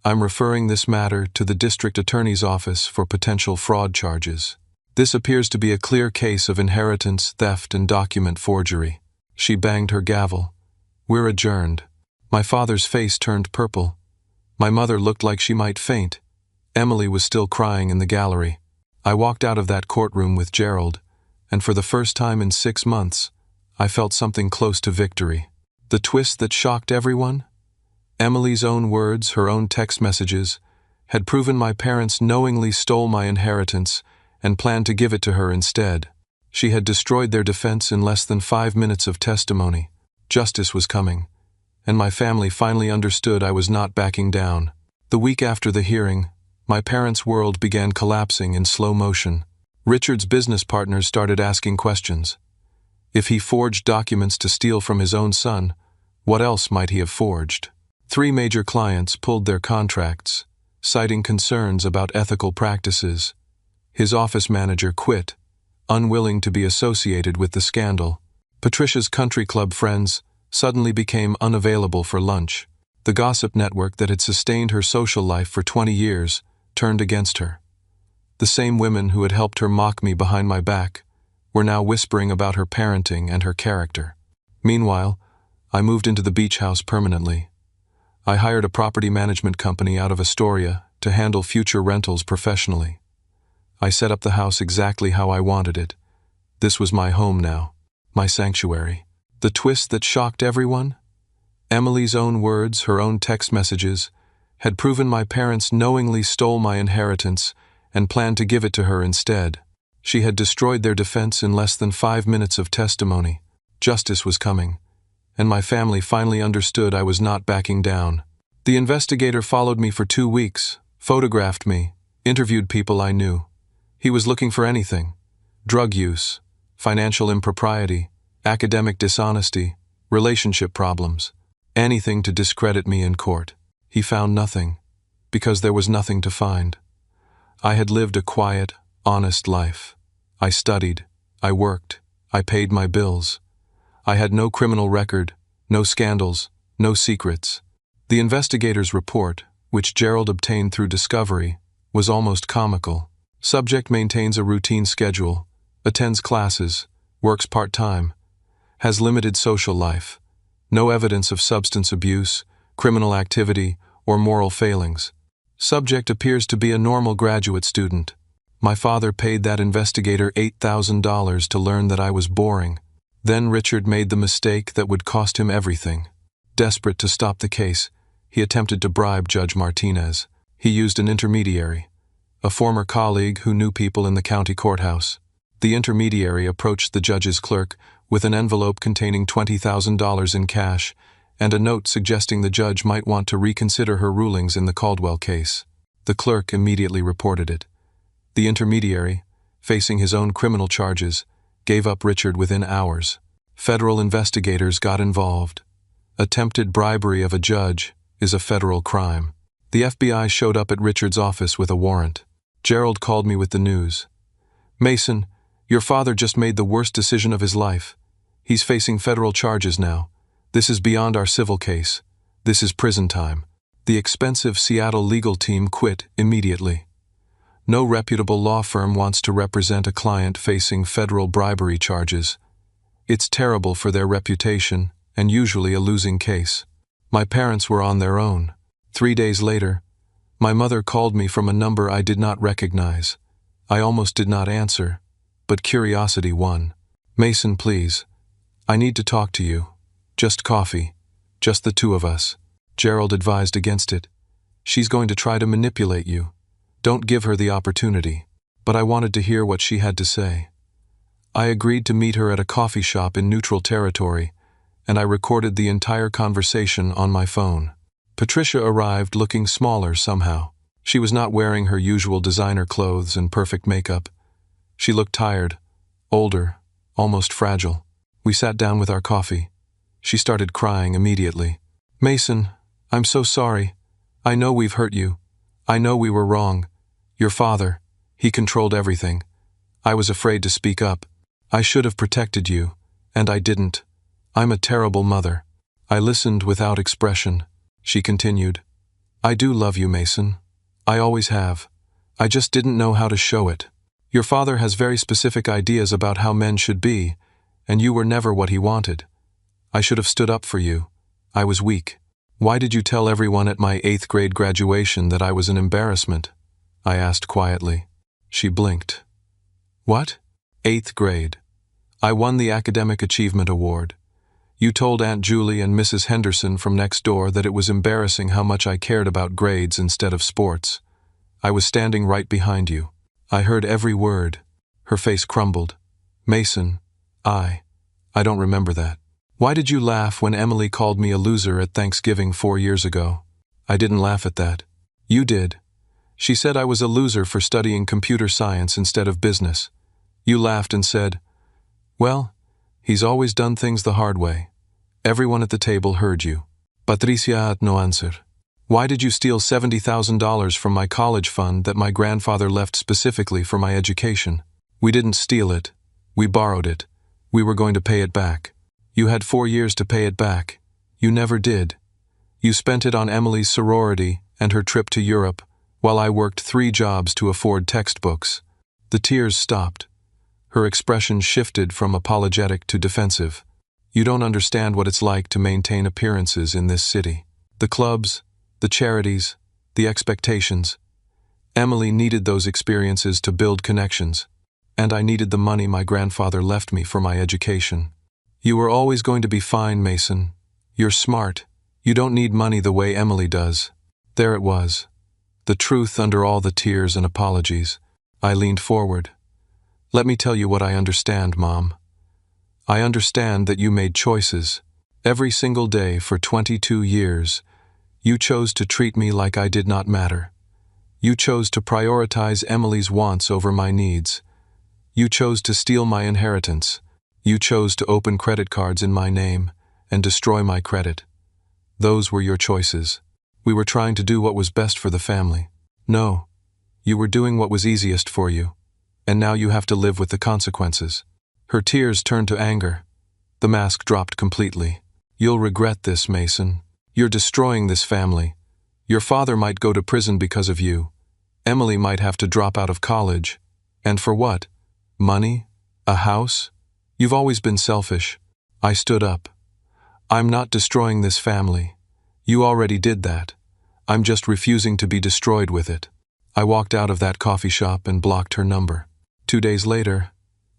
I'm referring this matter to the district attorney's office for potential fraud charges. This appears to be a clear case of inheritance, theft, and document forgery." She banged her gavel. "We're adjourned." My father's face turned purple. My mother looked like she might faint. Emily was still crying in the gallery. I walked out of that courtroom with Gerald, and for the first time in 6 months, I felt something close to victory. The twist that shocked everyone? Emily's own words, her own text messages, had proven my parents knowingly stole my inheritance and planned to give it to her instead. She had destroyed their defense in less than 5 minutes of testimony. Justice was coming, and my family finally understood I was not backing down. The week after the hearing, my parents' world began collapsing in slow motion. Richard's business partners started asking questions. If he forged documents to steal from his own son, what else might he have forged? 3 major clients pulled their contracts, citing concerns about ethical practices. His office manager quit, unwilling to be associated with the scandal. Patricia's country club friends suddenly became unavailable for lunch. The gossip network that had sustained her social life for 20 years turned against her. The same women who had helped her mock me behind my back were now whispering about her parenting and her character. Meanwhile, I moved into the beach house permanently. I hired a property management company out of Astoria to handle future rentals professionally. I set up the house exactly how I wanted it. This was my home now, my sanctuary. The twist that shocked everyone? Emily's own words, her own text messages, had proven my parents knowingly stole my inheritance and planned to give it to her instead. She had destroyed their defense in less than 5 minutes of testimony. Justice was coming, and my family finally understood I was not backing down. The investigator followed me for 2 weeks, photographed me, interviewed people I knew. He was looking for anything: drug use, financial impropriety, academic dishonesty, relationship problems, anything to discredit me in court. He found nothing, because there was nothing to find. I had lived a quiet, honest life. I studied, I worked, I paid my bills. I had no criminal record, no scandals, no secrets. The investigator's report, which Gerald obtained through discovery, was almost comical. Subject maintains a routine schedule, attends classes, works part-time, has limited social life, no evidence of substance abuse, criminal activity, or moral failings. Subject appears to be a normal graduate student. My father paid that investigator $8,000 to learn that I was boring. Then Richard made the mistake that would cost him everything. Desperate to stop the case, he attempted to bribe Judge Martinez. He used an intermediary, a former colleague who knew people in the county courthouse. The intermediary approached the judge's clerk with an envelope containing $20,000 in cash and a note suggesting the judge might want to reconsider her rulings in the Caldwell case. The clerk immediately reported it. The intermediary, facing his own criminal charges, gave up Richard within hours. Federal investigators got involved. Attempted bribery of a judge is a federal crime. The FBI showed up at Richard's office with a warrant. Gerald called me with the news. "Mason, your father just made the worst decision of his life. He's facing federal charges now. This is beyond our civil case. This is prison time." The expensive Seattle legal team quit immediately. No reputable law firm wants to represent a client facing federal bribery charges. It's terrible for their reputation and usually a losing case. My parents were on their own. 3 days later, my mother called me from a number I did not recognize. I almost did not answer, but curiosity won. "Mason, please. I need to talk to you. Just coffee. Just the two of us." Gerald advised against it. "She's going to try to manipulate you. Don't give her the opportunity." But I wanted to hear what she had to say. I agreed to meet her at a coffee shop in neutral territory, and I recorded the entire conversation on my phone. Patricia arrived looking smaller somehow. She was not wearing her usual designer clothes and perfect makeup. She looked tired, older, almost fragile. We sat down with our coffee. She started crying immediately. "Mason, I'm so sorry. I know we've hurt you. I know we were wrong. Your father, he controlled everything. I was afraid to speak up. I should have protected you, and I didn't. I'm a terrible mother." I listened without expression. She continued, "I do love you, Mason. I always have. I just didn't know how to show it. Your father has very specific ideas about how men should be, and you were never what he wanted. I should have stood up for you. I was weak. Why did you tell everyone at my 8th grade graduation that I was an embarrassment?" I asked quietly. She blinked. "What?" "8th grade. I won the Academic Achievement Award. You told Aunt Julie and Mrs. Henderson from next door that it was embarrassing how much I cared about grades instead of sports. I was standing right behind you. I heard every word." Her face crumbled. "Mason, I don't remember that. Why did you laugh when Emily called me a loser at Thanksgiving 4 years ago?" "I didn't laugh at that. You did. She said I was a loser for studying computer science instead of business. You laughed and said, 'Well, he's always done things the hard way.' Everyone at the table heard you." Patricia had no answer. "Why did you steal $70,000 from my college fund that my grandfather left specifically for my education?" "We didn't steal it. We borrowed it. We were going to pay it back." "You had 4 years to pay it back. You never did. You spent it on Emily's sorority and her trip to Europe, while I worked 3 jobs to afford textbooks." The tears stopped. Her expression shifted from apologetic to defensive. "You don't understand what it's like to maintain appearances in this city. The clubs, the charities, the expectations. Emily needed those experiences to build connections, and I needed the money my grandfather left me for my education. You were always going to be fine, Mason. You're smart. You don't need money the way Emily does." There it was. The truth under all the tears and apologies. I leaned forward. "Let me tell you what I understand, Mom. I understand that you made choices. Every single day for 22 years, you chose to treat me like I did not matter. You chose to prioritize Emily's wants over my needs. You chose to steal my inheritance. You chose to open credit cards in my name and destroy my credit. Those were your choices. We were trying to do what was best for the family. No, you were doing what was easiest for you, and now you have to live with the consequences. Her tears turned to anger. The mask dropped completely. You'll regret this, Mason. You're destroying this family. Your father might go to prison because of you. Emily might have to drop out of college. And for what? Money? A house? You've always been selfish. I stood up. I'm not destroying this family. You already did that. I'm just refusing to be destroyed with it. I walked out of that coffee shop and blocked her number. 2 days later,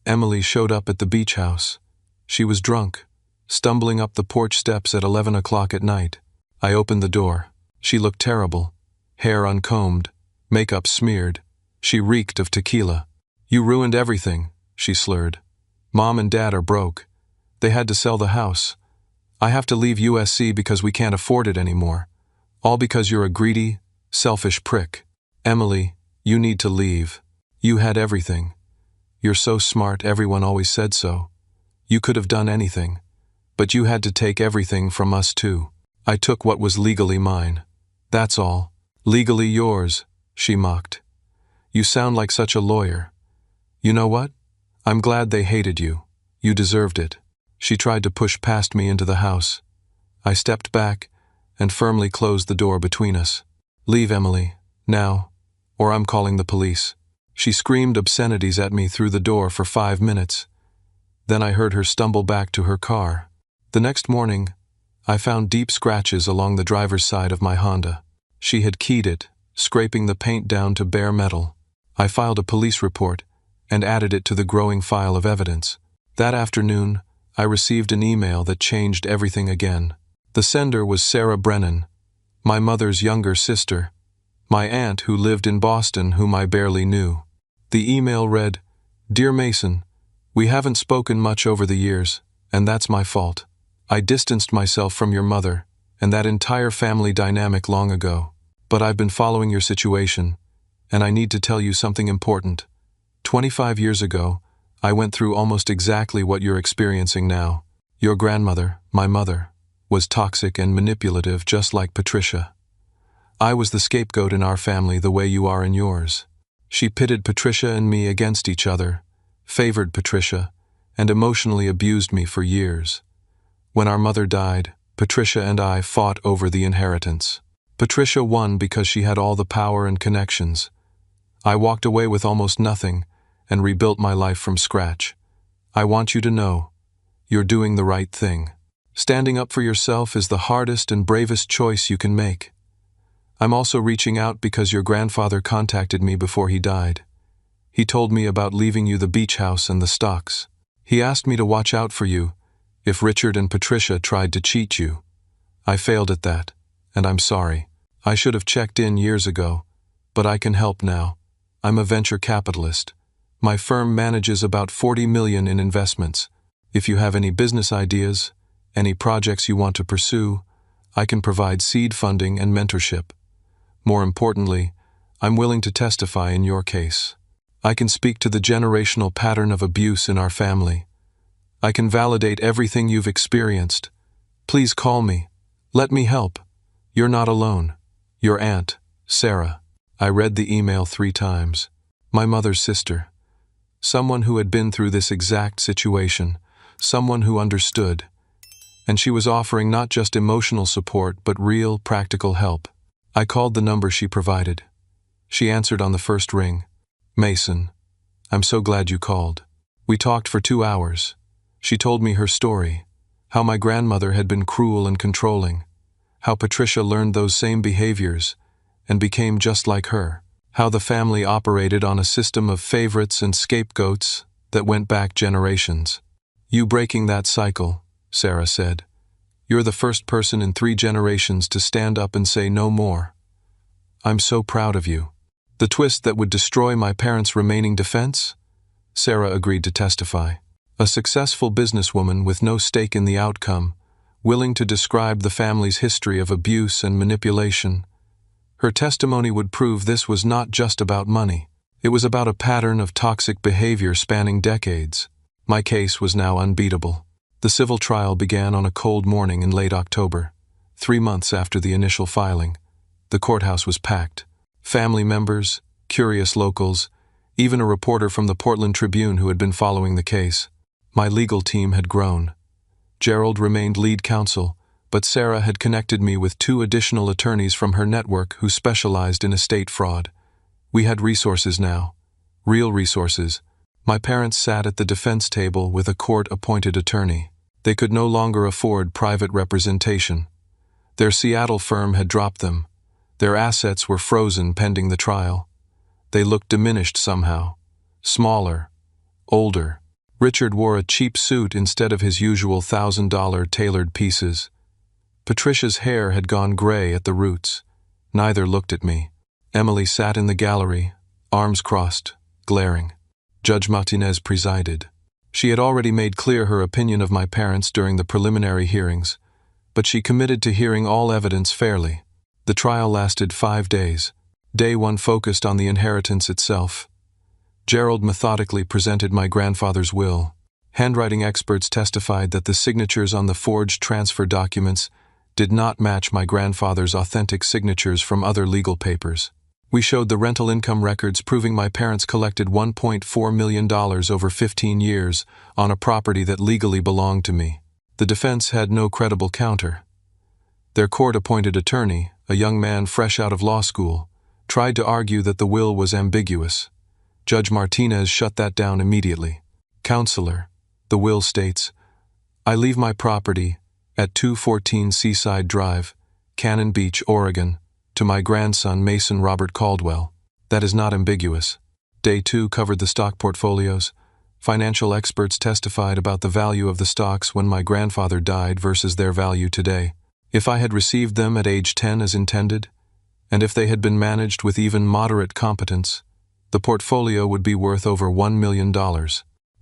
Emily showed up at the beach house. She was drunk, stumbling up the porch steps at 11 o'clock at night. I opened the door. She looked terrible. Hair uncombed, makeup smeared. She reeked of tequila. You ruined everything, she slurred. Mom and Dad are broke. They had to sell the house. I have to leave USC because we can't afford it anymore. All because you're a greedy, selfish prick. Emily, you need to leave. You had everything. You're so smart, everyone always said so. You could have done anything. But you had to take everything from us too. I took what was legally mine. That's all. Legally yours, she mocked. You sound like such a lawyer. You know what? I'm glad they hated you. You deserved it. She tried to push past me into the house. I stepped back and firmly closed the door between us. Leave, Emily, now, or I'm calling the police. She screamed obscenities at me through the door for 5 minutes. Then I heard her stumble back to her car. The next morning, I found deep scratches along the driver's side of my Honda. She had keyed it, scraping the paint down to bare metal. I filed a police report and added it to the growing file of evidence. That afternoon, I received an email that changed everything again. The sender was Sarah Brennan, my mother's younger sister, my aunt who lived in Boston whom I barely knew. The email read, "Dear Mason, we haven't spoken much over the years, and that's my fault. I distanced myself from your mother and that entire family dynamic long ago. But I've been following your situation, and I need to tell you something important. 25 years ago, I went through almost exactly what you're experiencing now. Your grandmother, my mother, was toxic and manipulative just like Patricia. I was the scapegoat in our family the way you are in yours. She pitted Patricia and me against each other, favored Patricia, and emotionally abused me for years. When our mother died, Patricia and I fought over the inheritance. Patricia won because she had all the power and connections. I walked away with almost nothing and rebuilt my life from scratch. I want you to know, you're doing the right thing. Standing up for yourself is the hardest and bravest choice you can make. I'm also reaching out because your grandfather contacted me before he died. He told me about leaving you the beach house and the stocks. He asked me to watch out for you if Richard and Patricia tried to cheat you. I failed at that, and I'm sorry. I should have checked in years ago, but I can help now. I'm a venture capitalist. My firm manages about 40 million in investments. If you have any business ideas, any projects you want to pursue, I can provide seed funding and mentorship. More importantly, I'm willing to testify in your case. I can speak to the generational pattern of abuse in our family. I can validate everything you've experienced. Please call me. Let me help. You're not alone. Your aunt, Sarah. I read the email 3 times. My mother's sister. Someone who had been through this exact situation. Someone who understood. And she was offering not just emotional support, but real, practical help. I called the number she provided. She answered on the first ring. Mason, I'm so glad you called. We talked for 2 hours. She told me her story, how my grandmother had been cruel and controlling, how Patricia learned those same behaviors and became just like her, how the family operated on a system of favorites and scapegoats that went back generations. You breaking that cycle, Sarah said. You're the first person in 3 generations to stand up and say no more. I'm so proud of you. The twist that would destroy my parents' remaining defense? Sarah agreed to testify. A successful businesswoman with no stake in the outcome willing to describe the family's history of abuse and manipulation. Her testimony would prove this was not just about money. It was about a pattern of toxic behavior spanning decades. My case was now unbeatable. The civil trial began on a cold morning in late October, 3 months after the initial filing. The courthouse was packed. Family members, curious locals, even a reporter from the Portland Tribune who had been following the case. My legal team had grown. Gerald remained lead counsel, but Sarah had connected me with 2 additional attorneys from her network who specialized in estate fraud. We had resources now. Real resources. My parents sat at the defense table with a court-appointed attorney. They could no longer afford private representation. Their Seattle firm had dropped them. Their assets were frozen pending the trial. They looked diminished somehow. Smaller. Older. Richard wore a cheap suit instead of his usual $1,000 tailored pieces. Patricia's hair had gone gray at the roots. Neither looked at me. Emily sat in the gallery, arms crossed, glaring. Judge Martinez presided. She had already made clear her opinion of my parents during the preliminary hearings, but she committed to hearing all evidence fairly. The trial lasted 5 days. Day 1 focused on the inheritance itself. Gerald methodically presented my grandfather's will. Handwriting experts testified that the signatures on the forged transfer documents did not match my grandfather's authentic signatures from other legal papers. We showed the rental income records proving my parents collected $1.4 million over 15 years on a property that legally belonged to me. The defense had no credible counter. Their court-appointed attorney, a young man fresh out of law school, tried to argue that the will was ambiguous. Judge Martinez shut that down immediately. Counselor, the will states, I leave my property at 214 Seaside Drive, Cannon Beach, Oregon, to my grandson Mason Robert Caldwell. That is not ambiguous. Day 2 covered the stock portfolios. Financial experts testified about the value of the stocks when my grandfather died versus their value today. If I had received them at age 10 as intended, and if they had been managed with even moderate competence, the portfolio would be worth over $1 million.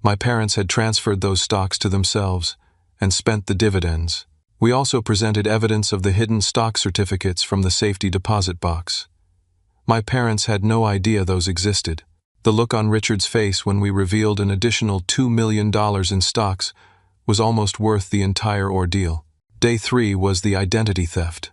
My parents had transferred those stocks to themselves and spent the dividends. We also presented evidence of the hidden stock certificates from the safety deposit box. My parents had no idea those existed. The look on Richard's face when we revealed an additional $2 million in stocks was almost worth the entire ordeal. Day 3 was the identity theft.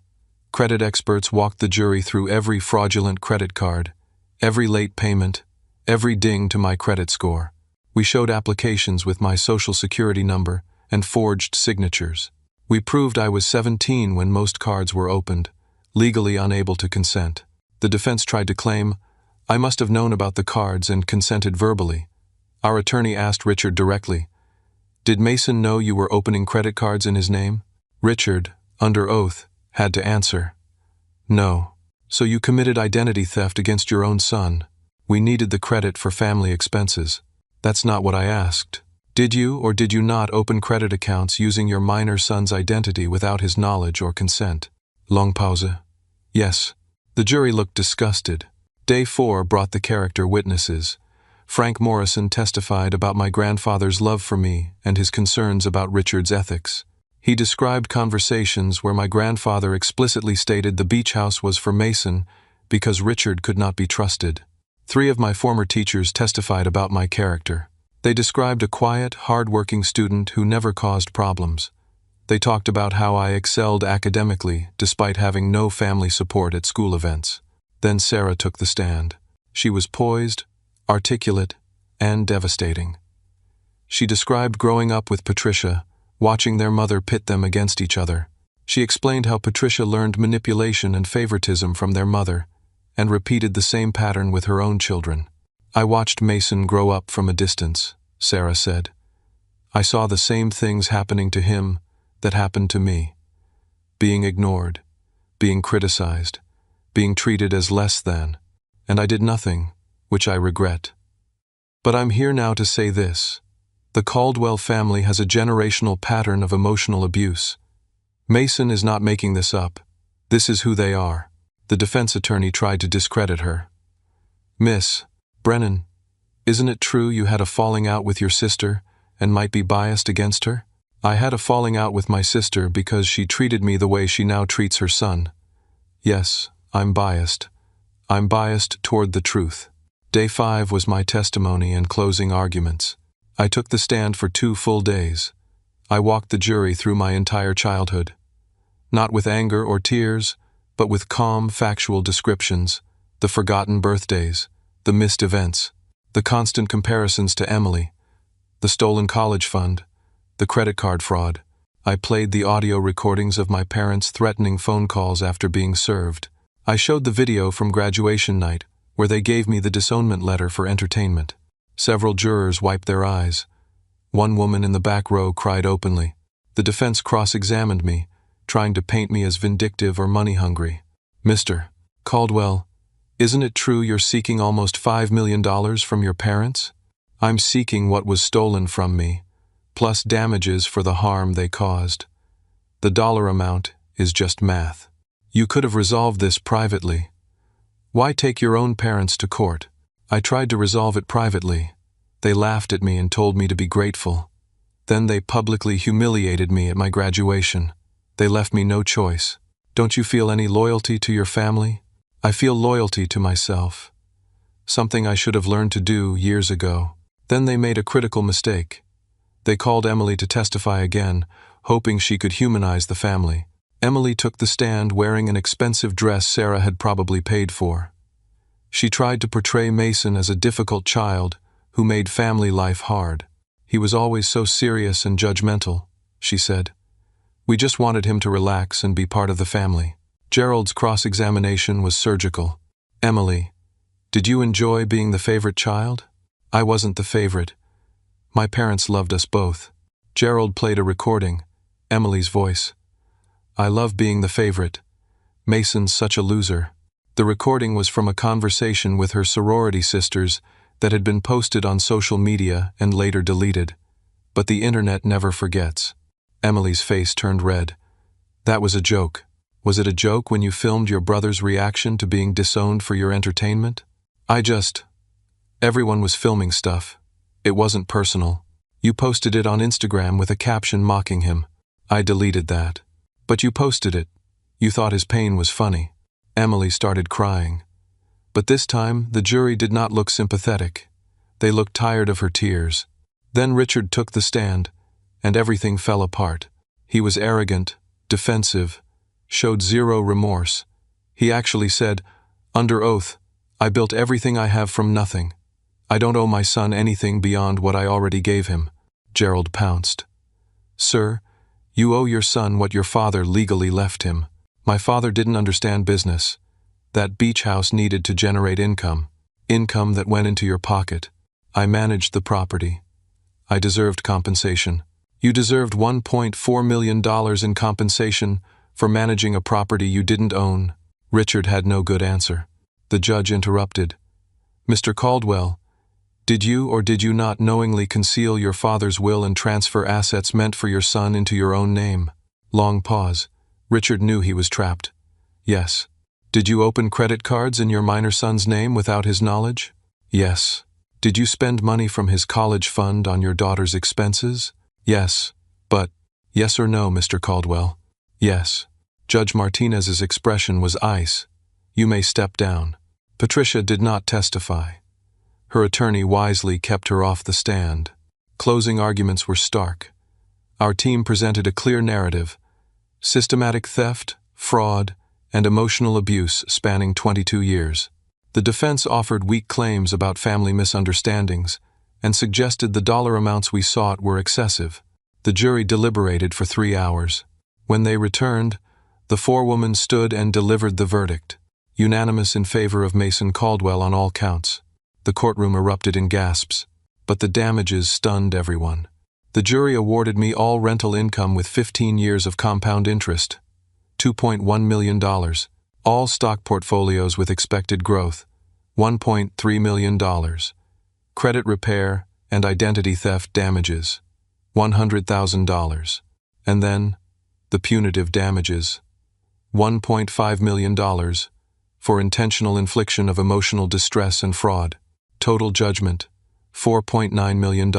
Credit experts walked the jury through every fraudulent credit card, every late payment, every ding to my credit score. We showed applications with my social security number and forged signatures. We proved I was 17 when most cards were opened, legally unable to consent. The defense tried to claim, I must have known about the cards and consented verbally. Our attorney asked Richard directly, did Mason know you were opening credit cards in his name? Richard, under oath, had to answer, no. So you committed identity theft against your own son. We needed the credit for family expenses. That's not what I asked. Did you or did you not open credit accounts using your minor son's identity without his knowledge or consent? Long pause. Yes. The jury looked disgusted. Day 4 brought the character witnesses. Frank Morrison testified about my grandfather's love for me and his concerns about Richard's ethics. He described conversations where my grandfather explicitly stated the beach house was for Mason because Richard could not be trusted. 3 of my former teachers testified about my character. They described a quiet, hard-working student who never caused problems. They talked about how I excelled academically despite having no family support at school events. Then Sarah took the stand. She was poised, articulate, and devastating. She described growing up with Patricia, watching their mother pit them against each other. She explained how Patricia learned manipulation and favoritism from their mother, and repeated the same pattern with her own children. I watched Mason grow up from a distance, Sarah said. I saw the same things happening to him that happened to me. Being ignored, being criticized, being treated as less than, and I did nothing, which I regret. But I'm here now to say this. The Caldwell family has a generational pattern of emotional abuse. Mason is not making this up. This is who they are. The defense attorney tried to discredit her. Miss Brennan, isn't it true you had a falling out with your sister and might be biased against her? I had a falling out with my sister because she treated me the way she now treats her son. Yes, I'm biased. I'm biased toward the truth. Day 5 was my testimony and closing arguments. I took the stand for 2 full days. I walked the jury through my entire childhood. Not with anger or tears, but with calm, factual descriptions, the forgotten birthdays, the missed events, the constant comparisons to Emily, the stolen college fund, the credit card fraud. I played the audio recordings of my parents' threatening phone calls after being served. I showed the video from graduation night, where they gave me the disownment letter for entertainment. Several jurors wiped their eyes. One woman in the back row cried openly. The defense cross-examined me, trying to paint me as vindictive or money-hungry. Mr. Caldwell, isn't it true you're seeking almost $5 million from your parents? I'm seeking what was stolen from me, plus damages for the harm they caused. The dollar amount is just math. You could have resolved this privately. Why take your own parents to court? I tried to resolve it privately. They laughed at me and told me to be grateful. Then they publicly humiliated me at my graduation. They left me no choice. Don't you feel any loyalty to your family? I feel loyalty to myself. Something I should have learned to do years ago. Then they made a critical mistake. They called Emily to testify again, hoping she could humanize the family. Emily took the stand wearing an expensive dress Sarah had probably paid for. She tried to portray Mason as a difficult child who made family life hard. He was always so serious and judgmental, she said. We just wanted him to relax and be part of the family. Gerald's cross-examination was surgical. Emily, did you enjoy being the favorite child? I wasn't the favorite. My parents loved us both. Gerald played a recording, Emily's voice. I love being the favorite. Mason's such a loser. The recording was from a conversation with her sorority sisters that had been posted on social media and later deleted. But the internet never forgets. Emily's face turned red. That was a joke. Was it a joke when you filmed your brother's reaction to being disowned for your entertainment? Everyone was filming stuff. It wasn't personal. You posted it on Instagram with a caption mocking him. I deleted that. But you posted it. You thought his pain was funny. Emily started crying. But this time, the jury did not look sympathetic. They looked tired of her tears. Then Richard took the stand, and everything fell apart. He was arrogant, defensive, showed zero remorse. He actually said, under oath, I built everything I have from nothing. I don't owe my son anything beyond what I already gave him. Gerald pounced. Sir, you owe your son what your father legally left him. My father didn't understand business. That beach house needed to generate income that went into your pocket. I managed the property. I deserved compensation. You deserved $1.4 million in compensation for managing a property you didn't own. Richard had no good answer. The judge interrupted. Mr. Caldwell, did you or did you not knowingly conceal your father's will and transfer assets meant for your son into your own name? Long pause. Richard knew he was trapped. Yes. Did you open credit cards in your minor son's name without his knowledge? Yes. Did you spend money from his college fund on your daughter's expenses? Yes. But, yes or no, Mr. Caldwell? Yes. Judge Martinez's expression was ice. You may step down. Patricia did not testify. Her attorney wisely kept her off the stand. Closing arguments were stark. Our team presented a clear narrative. Systematic theft, fraud, and emotional abuse spanning 22 years. The defense offered weak claims about family misunderstandings and suggested the dollar amounts we sought were excessive. The jury deliberated for 3 hours. When they returned, the forewoman stood and delivered the verdict, unanimous in favor of Mason Caldwell on all counts. The courtroom erupted in gasps, but the damages stunned everyone. The jury awarded me all rental income with 15 years of compound interest, $2.1 million, all stock portfolios with expected growth, $1.3 million, credit repair and identity theft damages, $100,000, and then the punitive damages, $1.5 million for intentional infliction of emotional distress and fraud. Total judgment, $4.9 million.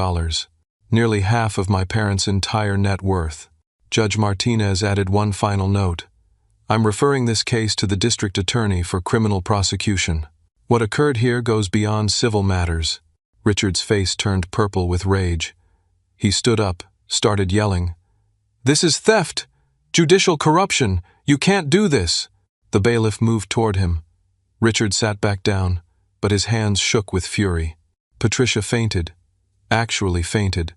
nearly half of my parents' entire net worth. Judge Martinez added one final note. I'm referring this case to the district attorney for criminal prosecution. What occurred here goes beyond civil matters. Richard's face turned purple with rage. He stood up, started yelling. This is theft! Judicial corruption! You can't do this! The bailiff moved toward him. Richard sat back down, but his hands shook with fury. Patricia fainted. Actually fainted.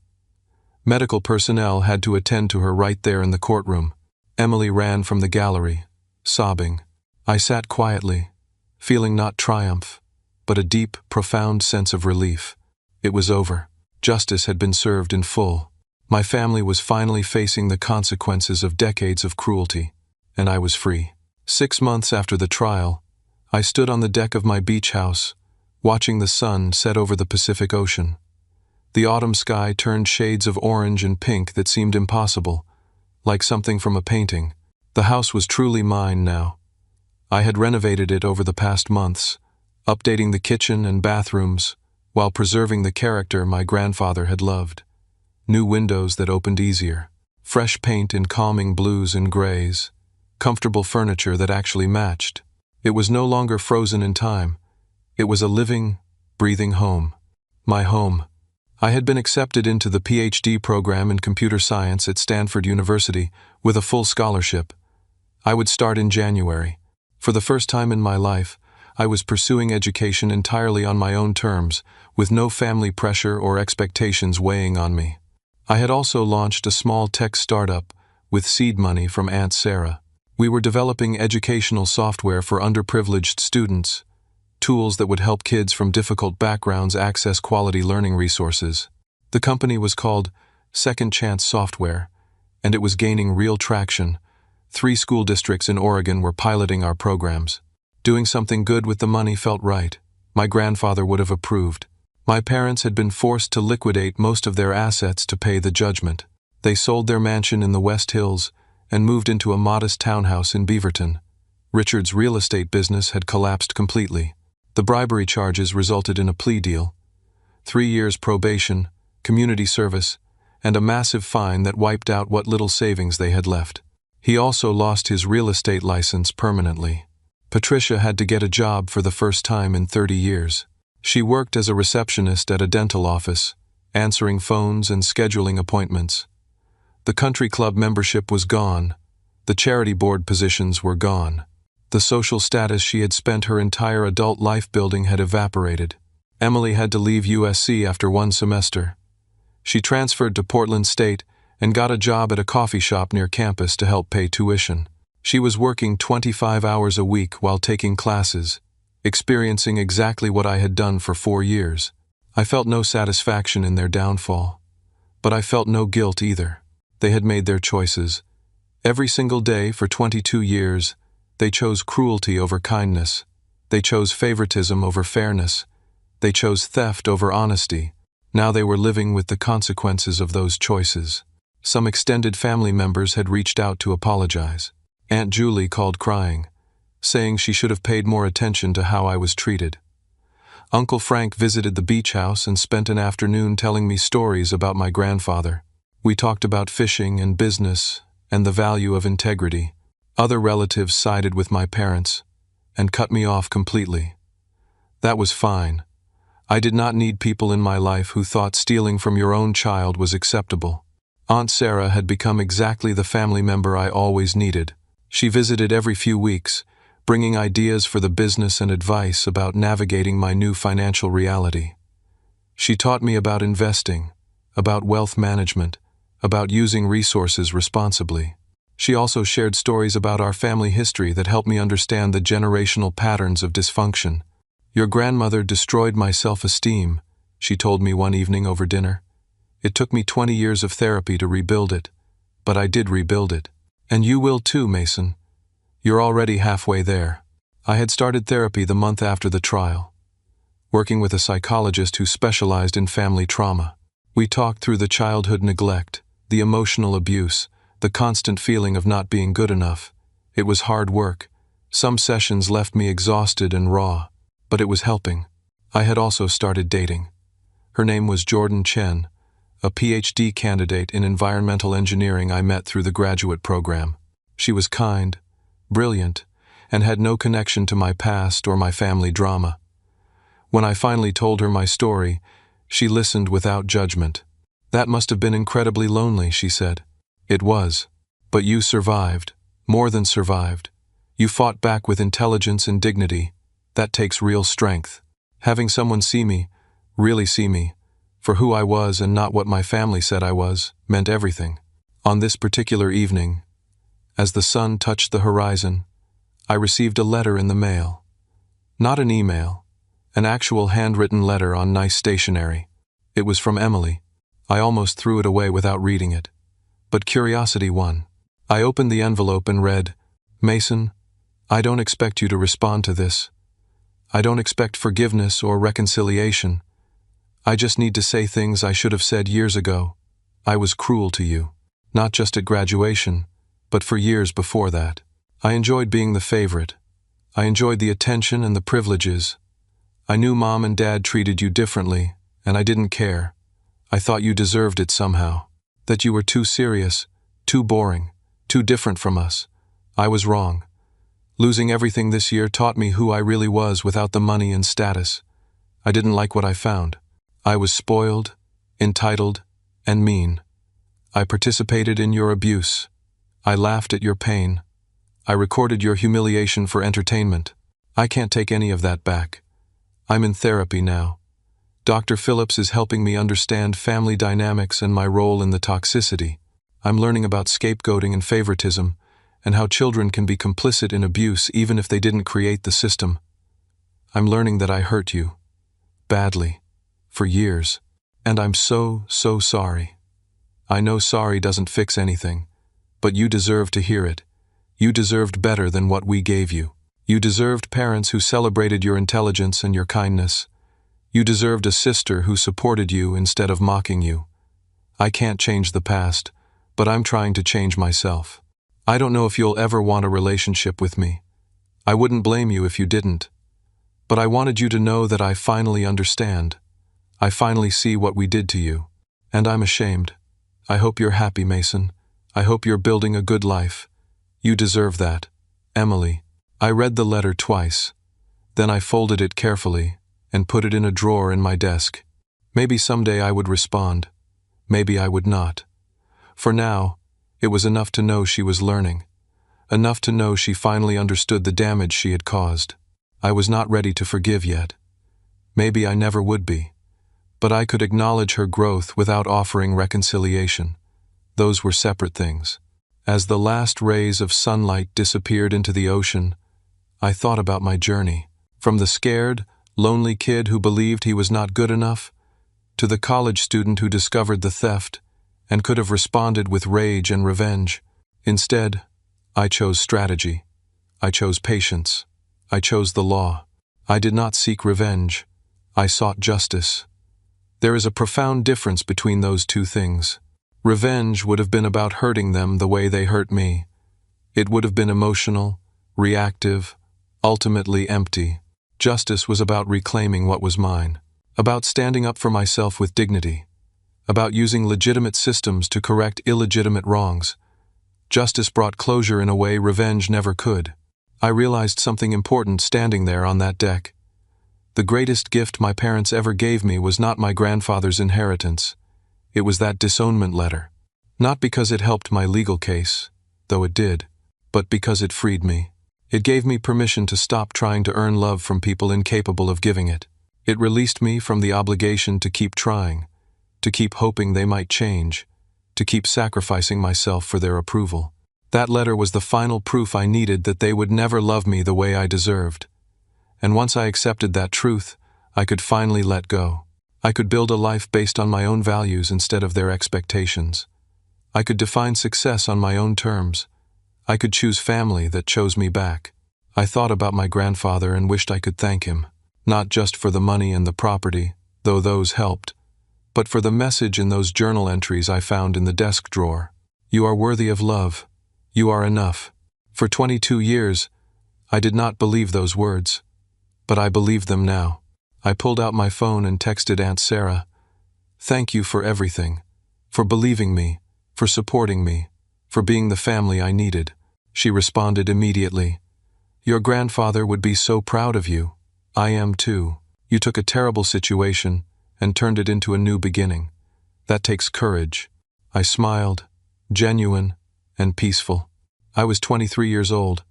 Medical personnel had to attend to her right there in the courtroom. Emily ran from the gallery, sobbing. I sat quietly, feeling not triumph, but a deep, profound sense of relief. It was over. Justice had been served in full. My family was finally facing the consequences of decades of cruelty, and I was free. 6 months after the trial, I stood on the deck of my beach house, watching the sun set over the Pacific Ocean. The autumn sky turned shades of orange and pink that seemed impossible, like something from a painting. The house was truly mine now. I had renovated it over the past months, updating the kitchen and bathrooms, while preserving the character my grandfather had loved. New windows that opened easier, fresh paint in calming blues and grays, comfortable furniture that actually matched. It was no longer frozen in time. It was a living, breathing home. My home. I had been accepted into the PhD program in computer science at Stanford University with a full scholarship. I would start in January. For the first time in my life, I was pursuing education entirely on my own terms, with no family pressure or expectations weighing on me. I had also launched a small tech startup with seed money from Aunt Sarah. We were developing educational software for underprivileged students, tools that would help kids from difficult backgrounds access quality learning resources. The company was called Second Chance Software, and it was gaining real traction. 3 school districts in Oregon were piloting our programs. Doing something good with the money felt right. My grandfather would have approved. My parents had been forced to liquidate most of their assets to pay the judgment. They sold their mansion in the West Hills and moved into a modest townhouse in Beaverton. Richard's real estate business had collapsed completely. The bribery charges resulted in a plea deal, 3 years probation, community service, and a massive fine that wiped out what little savings they had left. He also lost his real estate license permanently. Patricia had to get a job for the first time in 30 years. She worked as a receptionist at a dental office, answering phones and scheduling appointments. The country club membership was gone. The charity board positions were gone. The social status she had spent her entire adult life building had evaporated. Emily had to leave USC after 1 semester. She transferred to Portland State and got a job at a coffee shop near campus to help pay tuition. She was working 25 hours a week while taking classes, experiencing exactly what I had done for 4 years. I felt no satisfaction in their downfall, but I felt no guilt either. They had made their choices. Every single day for 22 years, they chose cruelty over kindness. They chose favoritism over fairness. They chose theft over honesty. Now they were living with the consequences of those choices. Some extended family members had reached out to apologize. Aunt Julie called crying, saying she should have paid more attention to how I was treated. Uncle Frank visited the beach house and spent an afternoon telling me stories about my grandfather. We talked about fishing and business and the value of integrity. Other relatives sided with my parents and cut me off completely. That was fine. I did not need people in my life who thought stealing from your own child was acceptable. Aunt Sarah had become exactly the family member I always needed. She visited every few weeks, bringing ideas for the business and advice about navigating my new financial reality. She taught me about investing, about wealth management, about using resources responsibly. She also shared stories about our family history that helped me understand the generational patterns of dysfunction. Your grandmother destroyed my self-esteem, she told me one evening over dinner. It took me 20 years of therapy to rebuild it, but I did rebuild it. And you will too, Mason. You're already halfway there. I had started therapy the month after the trial, working with a psychologist who specialized in family trauma. We talked through the childhood neglect, the emotional abuse, the constant feeling of not being good enough. It was hard work. Some sessions left me exhausted and raw, but it was helping. I had also started dating. Her name was Jordan Chen, a PhD candidate in environmental engineering I met through the graduate program. She was kind, brilliant, and had no connection to my past or my family drama. When I finally told her my story, she listened without judgment. "That must have been incredibly lonely," she said. "It was. But you survived, more than survived. You fought back with intelligence and dignity. That takes real strength." Having someone see me, really see me, for who I was and not what my family said I was, meant everything. On this particular evening, as the sun touched the horizon, I received a letter in the mail. Not an email, an actual handwritten letter on nice stationery. It was from Emily. I almost threw it away without reading it. But curiosity won. I opened the envelope and read, "Mason, I don't expect you to respond to this. I don't expect forgiveness or reconciliation. I just need to say things I should have said years ago. I was cruel to you, not just at graduation, but for years before that. I enjoyed being the favorite. I enjoyed the attention and the privileges. I knew Mom and Dad treated you differently, and I didn't care. I thought you deserved it somehow. That you were too serious, too boring, too different from us. I was wrong. Losing everything this year taught me who I really was without the money and status. I didn't like what I found. I was spoiled, entitled, and mean. I participated in your abuse. I laughed at your pain. I recorded your humiliation for entertainment. I can't take any of that back. I'm in therapy now. Dr. Phillips is helping me understand family dynamics and my role in the toxicity. I'm learning about scapegoating and favoritism, and how children can be complicit in abuse even if they didn't create the system. I'm learning that I hurt you. Badly. For years. And I'm so sorry. I know sorry doesn't fix anything, but you deserve to hear it. You deserved better than what we gave you. You deserved parents who celebrated your intelligence and your kindness. You deserved a sister who supported you instead of mocking you. I can't change the past, but I'm trying to change myself. I don't know if you'll ever want a relationship with me. I wouldn't blame you if you didn't. But I wanted you to know that I finally understand. I finally see what we did to you. And I'm ashamed. I hope you're happy, Mason. I hope you're building a good life. You deserve that. Emily. I read the letter twice. Then I folded it carefully and put it in a drawer in my desk. Maybe someday I would respond. Maybe I would not. For now, it was enough to know she was learning. Enough to know she finally understood the damage she had caused. I was not ready to forgive yet. Maybe I never would be. But I could acknowledge her growth without offering reconciliation. Those were separate things. As the last rays of sunlight disappeared into the ocean, I thought about my journey. From the scared, lonely kid who believed he was not good enough, to the college student who discovered the theft and could have responded with rage and revenge. Instead, I chose strategy. I chose patience. I chose the law. I did not seek revenge. I sought justice. There is a profound difference between those two things. Revenge would have been about hurting them the way they hurt me. It would have been emotional, reactive, ultimately empty. Justice was about reclaiming what was mine, about standing up for myself with dignity, about using legitimate systems to correct illegitimate wrongs. Justice brought closure in a way revenge never could. I realized something important standing there on that deck. The greatest gift my parents ever gave me was not my grandfather's inheritance. It was that disownment letter. Not because it helped my legal case, though it did, but because it freed me. It gave me permission to stop trying to earn love from people incapable of giving it. It released me from the obligation to keep trying, to keep hoping they might change, to keep sacrificing myself for their approval. That letter was the final proof I needed that they would never love me the way I deserved. And once I accepted that truth, I could finally let go. I could build a life based on my own values instead of their expectations. I could define success on my own terms. I could choose family that chose me back. I thought about my grandfather and wished I could thank him, not just for the money and the property, though those helped, but for the message in those journal entries I found in the desk drawer. You are worthy of love. You are enough. For 22 years, I did not believe those words, but I believe them now. I pulled out my phone and texted Aunt Sarah. Thank you for everything. for believing me, for supporting me, for being the family I needed. She responded immediately, "Your grandfather would be so proud of you. I am too. You took a terrible situation and turned it into a new beginning. That takes courage." I smiled, genuine and peaceful. I was 23 years old.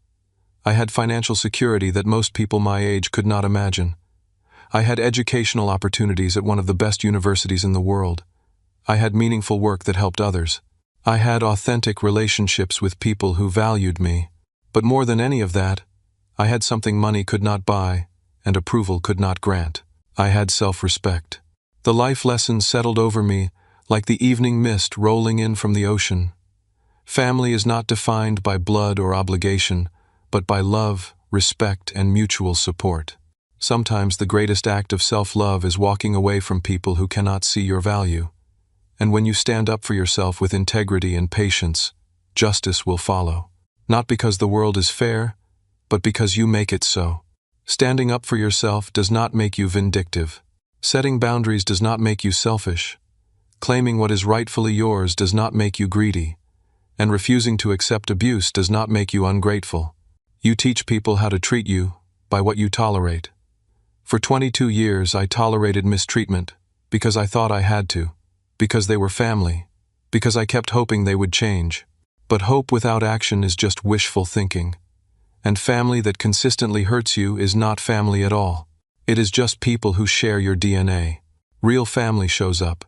I had financial security that most people my age could not imagine. I had educational opportunities at one of the best universities in the world. I had meaningful work that helped others. I had authentic relationships with people who valued me. But more than any of that, I had something money could not buy and approval could not grant. I had self-respect. The life lessons settled over me like the evening mist rolling in from the ocean. Family is not defined by blood or obligation, but by love, respect, and mutual support. Sometimes the greatest act of self-love is walking away from people who cannot see your value. And when you stand up for yourself with integrity and patience, justice will follow. Not because the world is fair, but because you make it so. Standing up for yourself does not make you vindictive. Setting boundaries does not make you selfish. Claiming what is rightfully yours does not make you greedy. And refusing to accept abuse does not make you ungrateful. You teach people how to treat you by what you tolerate. For 22 years I tolerated mistreatment because I thought I had to, because they were family, because I kept hoping they would change. But hope without action is just wishful thinking. And family that consistently hurts you is not family at all. It is just people who share your DNA. Real family shows up.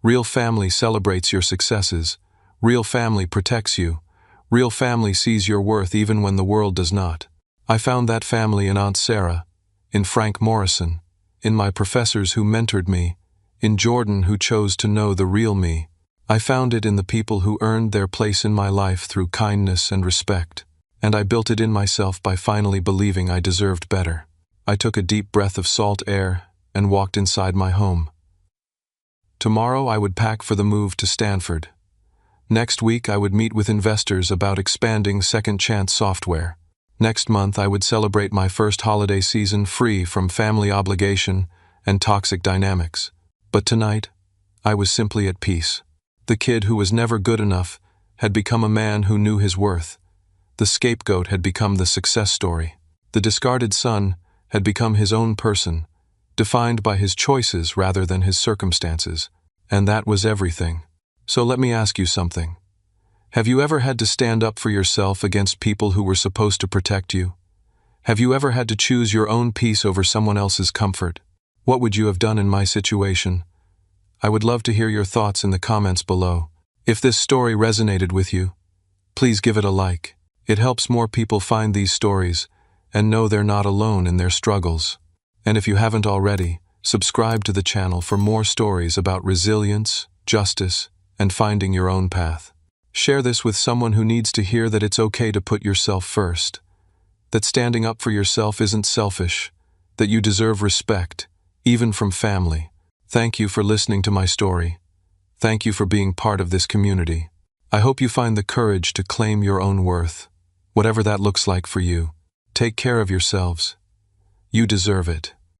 Real family celebrates your successes. Real family protects you. Real family sees your worth even when the world does not. I found that family in Aunt Sarah, in Frank Morrison, in my professors who mentored me, in Jordan who chose to know the real me. I found it in the people who earned their place in my life through kindness and respect. And I built it in myself by finally believing I deserved better. I took a deep breath of salt air and walked inside my home. Tomorrow I would pack for the move to Stanford. Next week I would meet with investors about expanding Second Chance software. Next month I would celebrate my first holiday season free from family obligation and toxic dynamics. But tonight, I was simply at peace. The kid who was never good enough had become a man who knew his worth. The scapegoat had become the success story. The discarded son had become his own person, defined by his choices rather than his circumstances. And that was everything. So let me ask you something. Have you ever had to stand up for yourself against people who were supposed to protect you? Have you ever had to choose your own peace over someone else's comfort? What would you have done in my situation? I would love to hear your thoughts in the comments below. If this story resonated with you, please give it a like. It helps more people find these stories and know they're not alone in their struggles. And if you haven't already, subscribe to the channel for more stories about resilience, justice, and finding your own path. Share this with someone who needs to hear that it's okay to put yourself first, that standing up for yourself isn't selfish, that you deserve respect, even from family. Thank you for listening to my story. Thank you for being part of this community. I hope you find the courage to claim your own worth, whatever that looks like for you. Take care of yourselves. You deserve it.